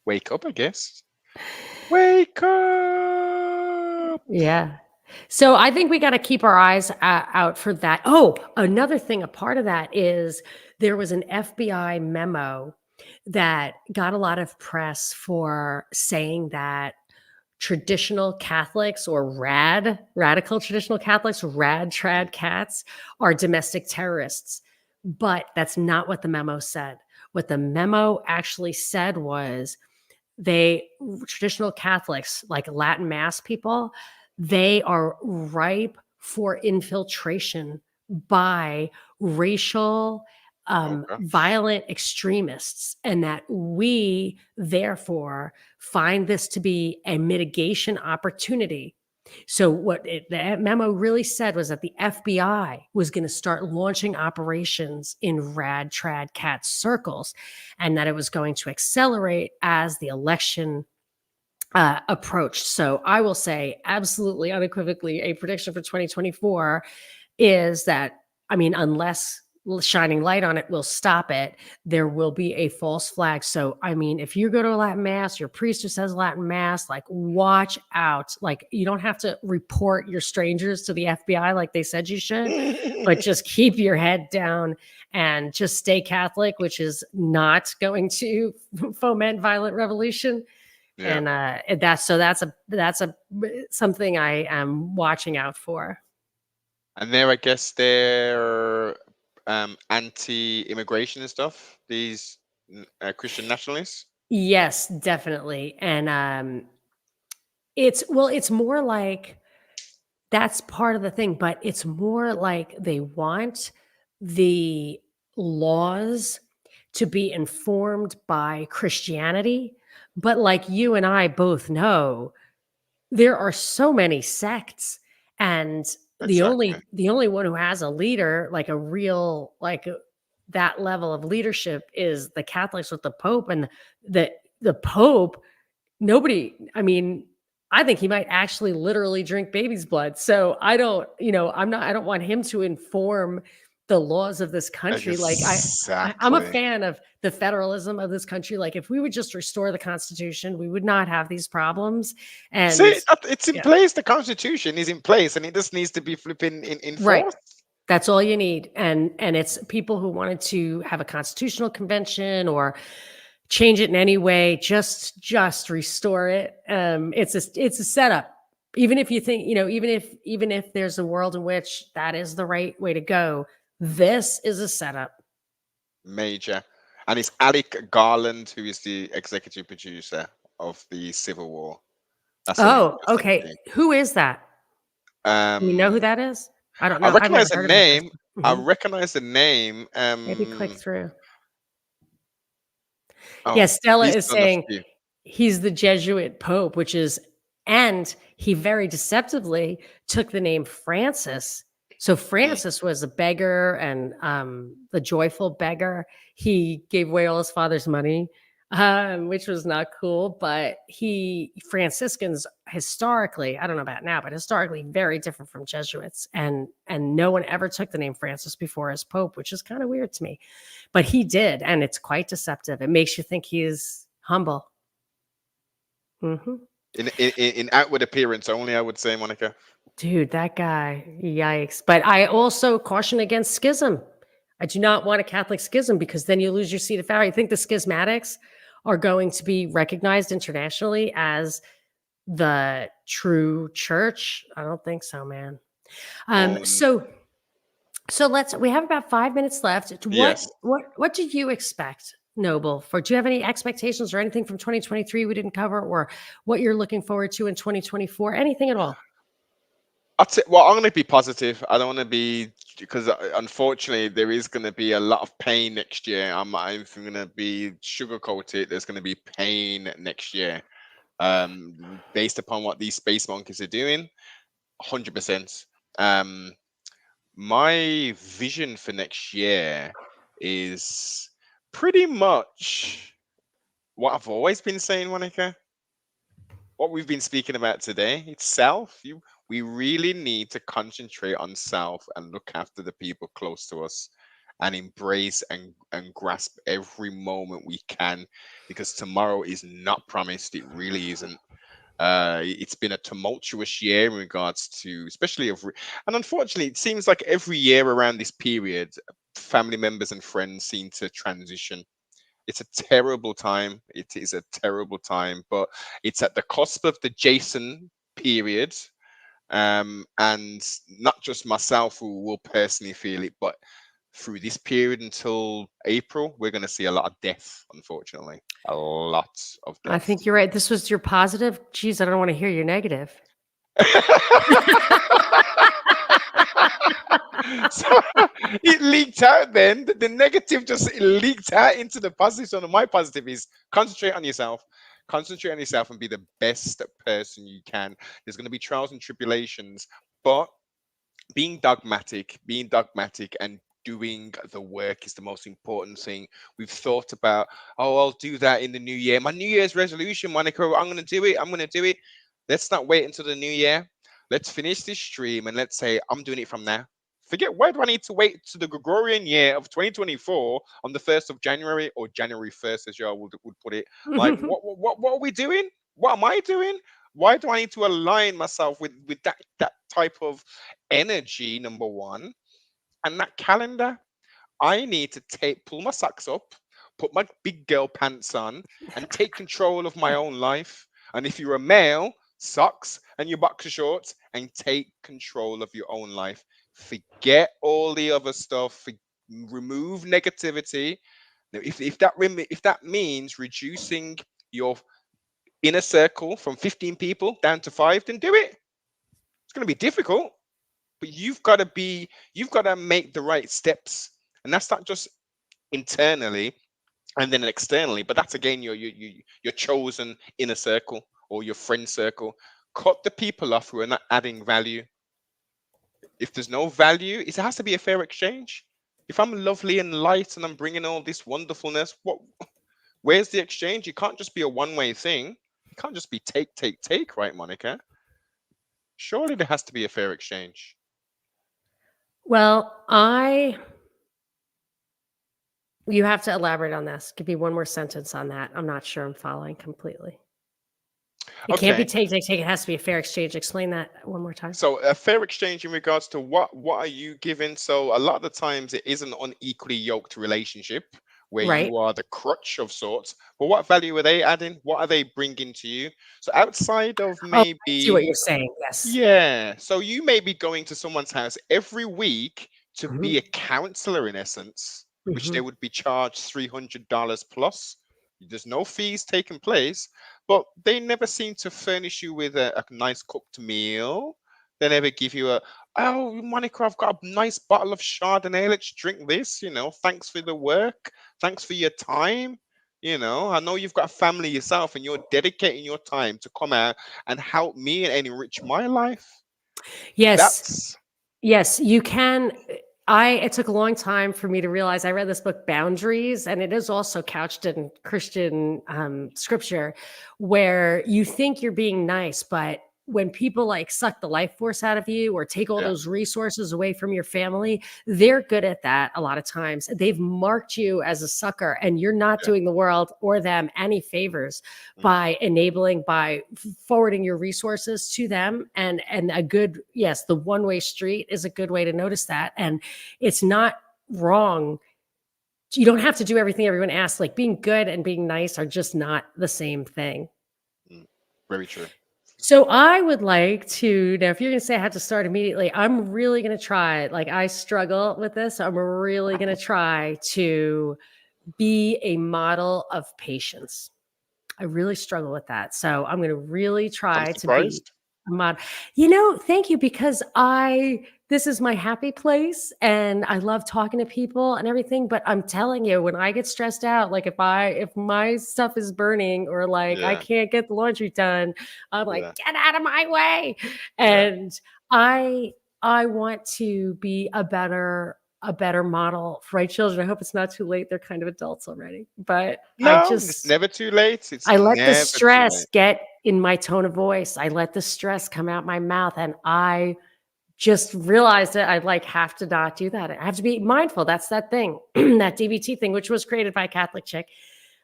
wake up, I guess. Wake up. Yeah. So I think we got to keep our eyes out for that. Oh, another thing, a part of that is there was an FBI memo that got a lot of press for saying that traditional Catholics, or radical traditional Catholics, Mm, trad cats, are domestic terrorists. But that's not what the memo said. What the memo actually said was, they traditional Catholics, like Latin mass people, they are ripe for infiltration by racial, oh gosh. violent extremists, and that we therefore find this to be a mitigation opportunity. So what the memo really said was that the FBI was going to start launching operations in rad trad cat circles, and that it was going to accelerate as the election approached. So I will say, absolutely unequivocally, a prediction for 2024 is that, I mean, unless shining light on it will stop it, there will be a false flag. So, I mean, if you go to a Latin mass, your priest who says Latin mass, like, watch out. Like, you don't have to report your strangers to the FBI like they said you should, but just keep your head down and just stay Catholic, which is not going to foment violent revolution. Yeah. And that's something I am watching out for. And there, I guess they're anti-immigration and stuff. These Christian nationalists. Yes, definitely. And it's more like, that's part of the thing, but it's more like they want the laws to be informed by Christianity. But like you and I both know, there are so many sects, and the Exactly. only the only one who has a leader, like a real, like, that level of leadership, is the Catholics with the Pope. And the Pope, nobody, I mean, I think he might actually literally drink baby's blood. So I don't, I don't want him to inform the laws of this country. Like, I'm a Exactly. fan of the federalism of this country. Like, if we would just restore the Constitution, we would not have these problems. And See, it's in yeah, place. The Constitution is in place, and it just needs to be flipping in right. enforced. That's all you need. And it's people who wanted to have a constitutional convention or change it in any way, just restore it. It's a setup. Even if you think, even if there's a world in which that is the right way to go, this is a setup. Major. And it's Alec Garland who is the executive producer of the Civil War. That's an Oh, interesting okay. thing. Who is that? Do you know who Um, that is? I don't I know. I've never recognize the heard of him name. personally. I Mhm. recognize the name. Maybe click through. Yeah, Oh, Stella he's is done a saying few. he's the Jesuit Pope, and he very deceptively took the name Francis So Mm. Francis was a beggar and the joyful beggar. He gave away all his father's money, which was not cool. But Franciscans historically, I don't know about now, but historically very different from Jesuits, and no one ever took the name Francis before as Pope, which is kind of weird to me. But he did, and it's quite deceptive. It makes you think he is humble. Hmm. In outward appearance only, I would say, Monica. Dude, that guy, yikes. But I also caution against schism. I do not want a Catholic schism because then you lose your seat of power. I think the schismatics are going to be recognized internationally as the true church. I don't think so, man. Um, Oh, so so we have about 5 minutes left. yes. What do you expect, Noble? Do you have any expectations or anything from 2023 we didn't cover, or what you're looking forward to in 2024? Anything at all? Well, I'm going to be positive. I don't want to be, because unfortunately there is going to be a lot of pain next year. I'm going to be sugarcoated. There's going to be pain next year, based upon what these space monkeys are doing. 100%. Um, my vision for next year is pretty much what I've always been saying, Monica. What we've been speaking about today, it's self. We really need to concentrate on self and look after the people close to us and embrace and grasp every moment we can, because tomorrow is not promised. It really isn't. It's been a tumultuous year in regards to, especially and unfortunately, it seems like every year around this period, family members and friends seem to transition. It's a terrible time. It is a terrible time, but it's at the cusp of the Jason period. And not just myself who will personally feel it, but through this period until April, we're going to see a lot of death, unfortunately. A lot of I death. think you're right. This was your positive. Geez, I don't want to hear your negative. So it leaked out then. The negative just leaked out into the positive. So my positive is concentrate on yourself. Concentrate on yourself and be the best person you can. There's going to be trials and tribulations, but being dogmatic and doing the work is the most important thing. We've thought about, oh, I'll do that in the new year. My New Year's resolution, Monica, I'm going to do it. I'm going to do it. Let's not wait until the new year. Let's finish this stream and let's say, I'm doing it from now. Forget, why do I need to wait to the Gregorian year of 2024 on the 1st of January, or January 1st, as y'all would put it? Like, what are we doing? What am I doing? Why do I need to align myself with that type of energy, number one, and that calendar? I need to pull my socks up, put my big girl pants on, and take control of my own life. And if you're a male, socks and your boxer shorts, and take control of your own life. Forget all the other stuff. Remove negativity. Now, if that means reducing your inner circle from 15 people down to 5, then do it. It's going to be difficult, but you've got to make the right steps, and that's not just internally and then externally, but that's again your chosen inner circle or your friend circle. Cut the people off who are not adding value. If there's no value, it has to be a fair exchange. If I'm lovely and light and I'm bringing all this wonderfulness, where's the exchange? It can't just be a one-way thing. It can't just be take, take, take, right, Monica? Surely there has to be a fair exchange. Well, you have to elaborate on this. Give me one more sentence on that. I'm not sure I'm following completely. It can't be Okay. take, take, take. It has to be a fair exchange. Explain that one more time. So a fair exchange in regards to what are you giving? So a lot of the times it is an unequally yoked relationship where Right. you are the crutch of sorts. But what value are they adding? What are they bringing to you? So outside of Oh, I see what maybe, you're saying. Yes. yeah. So you may be going to someone's house every week to Hmm. be a counselor in essence, which they Hmm. would be charged $300 plus. There's no fees taking place, but they never seem to furnish you with a nice cooked meal. They never give you oh, Monica, I've got a nice bottle of Chardonnay. Let's drink this. Thanks for the work. Thanks for your time. I know you've got a family yourself and you're dedicating your time to come out and help me and enrich my life. Yes. That's Yes, you can. It took a long time for me to realize. I read this book, Boundaries, and it is also couched in Christian scripture, where you think you're being nice, but when people like suck the life force out of you or take all Yeah, those resources away from your family, they're good at that a lot of times. They've marked you as a sucker, and you're not yeah. doing the world or them any favors Mm, by enabling, by forwarding your resources to them. And a good, yes, the one-way street is a good way to notice that. And it's not wrong. You don't have to do everything everyone asks. Like, being good and being nice are just not the same thing. mm. Very true. So I would like to now, if you're going to say I have to start immediately, I'm really going to try. Like, I struggle with this. I'm really going to try to be a model of patience. I really struggle with that. So I'm going to really I'm try to be surprised. a mod. Thank you, because this is my happy place and I love talking to people and everything. But I'm telling you, when I get stressed out, like if my stuff is burning or like I Yeah, can't get the laundry done, I'm like, yeah, get out of my way. yeah. And I I want to be a better model for my children. I hope it's not too late. They're kind of adults already. But No, it's never too late. It's I let the never too stress late. get in my tone of voice. I let the stress come out my mouth, and I just realized that I like have to not do that. I have to be mindful. That's that thing, that DBT thing, which was created by a Catholic chick.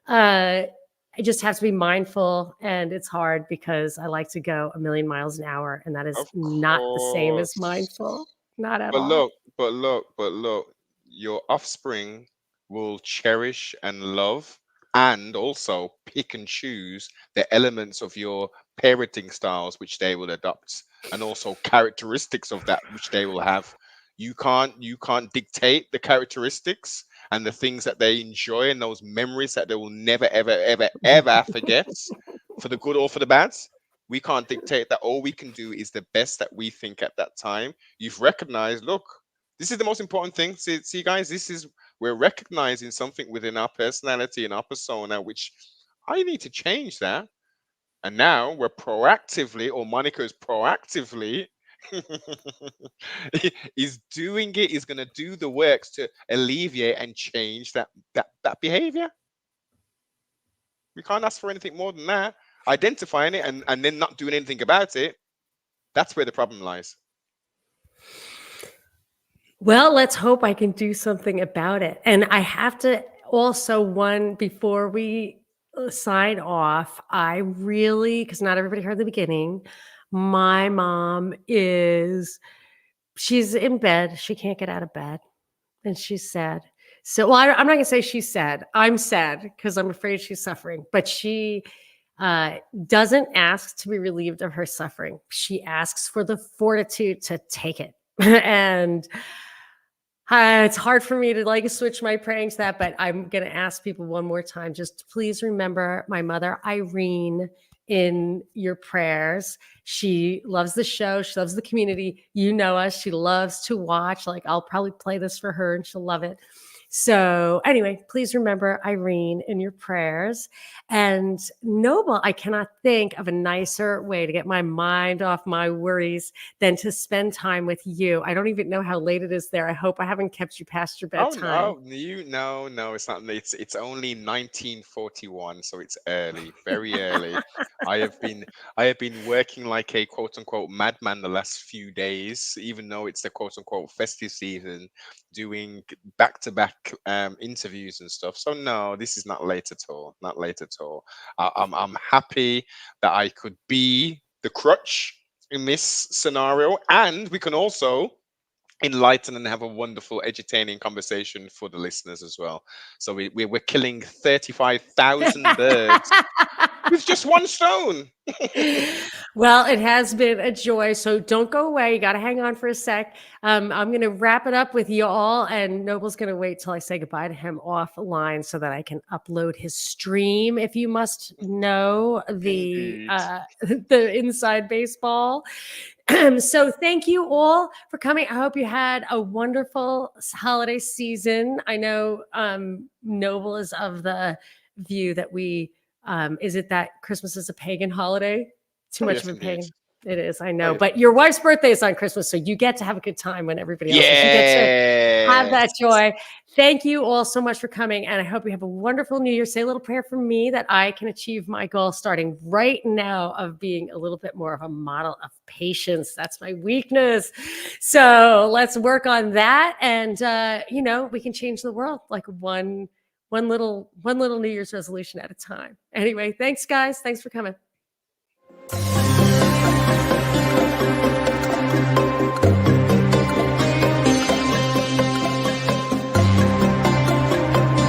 I just have to be mindful, and it's hard because I like to go a million miles an hour, and that is Of not the same as mindful, course. not at But all. look, your offspring will cherish and love and also pick and choose the elements of your parenting styles which they will adopt, and also characteristics of that which they will have. You can't dictate the characteristics and the things that they enjoy and those memories that they will never ever ever ever forget, for the good or for the bad. We can't dictate that. All we can do is the best that we think at that time. You've recognized, look, this is the most important thing. See, guys, this is, we're recognizing something within our personality and our persona, which I need to change that. And now we're proactively, or Monica is proactively is doing it, is going to do the works to alleviate and change that behavior. We can't ask for anything more than that. Identifying it and then not doing anything about it, that's where the problem lies. Well, let's hope I can do something about it. And I have to also, one before we sign off, I really, because not everybody heard the beginning, my mom she's in bed. She can't get out of bed and she's sad. So, well, I'm not going to say she's sad. I'm sad because I'm afraid she's suffering, but she uh, doesn't ask to be relieved of her suffering. She asks for the fortitude to take it. And it's hard for me to like switch my praying to that, but I'm going to ask people one more time, just to please remember my mother, Irene, in your prayers. She loves the show. She loves the community. You know us. She loves to watch. Like, I'll probably play this for her and she'll love it. So, anyway, please remember Irene in your prayers. And Noble, I cannot think of a nicer way to get my mind off my worries than to spend time with you. I don't even know how late it is there. I hope I haven't kept you past your Oh bedtime. no, no, it's not. It's only 1941, so it's early, very early. I have been I have been working like a quote unquote madman the last few days, even though it's the quote unquote festive season, doing back to back interviews and stuff. So no, this is not late at all. Not late at all. I'm happy that I could be the crutch in this scenario, and we can also enlighten and have a wonderful, entertaining conversation for the listeners as well. So we're killing 35,000 birds with just one stone. Well, it has been a joy. So don't go away. You got to hang on for a sec. I'm going to wrap it up with you all, and Noble's going to wait till I say goodbye to him offline so that I can upload his stream. If you must know Indeed. the inside baseball. So thank you all for coming. I hope you had a wonderful holiday season. I know Noble is of the view that is it that Christmas is a pagan holiday? Too Oh much yes, of a indeed. pagan. It is, I know. Uh, But your wife's birthday is on Christmas, so you get to have a good time when everybody else is. You get to have Yes. that joy. Thank you all so much for coming, and I hope you have a wonderful New Year. Say a little prayer for me that I can achieve my goal starting right now of being a little bit more of a model of patience. That's my weakness. So let's work on that, and we can change the world like one little New Year's resolution at a time. Anyway, thanks, guys. Thanks for coming.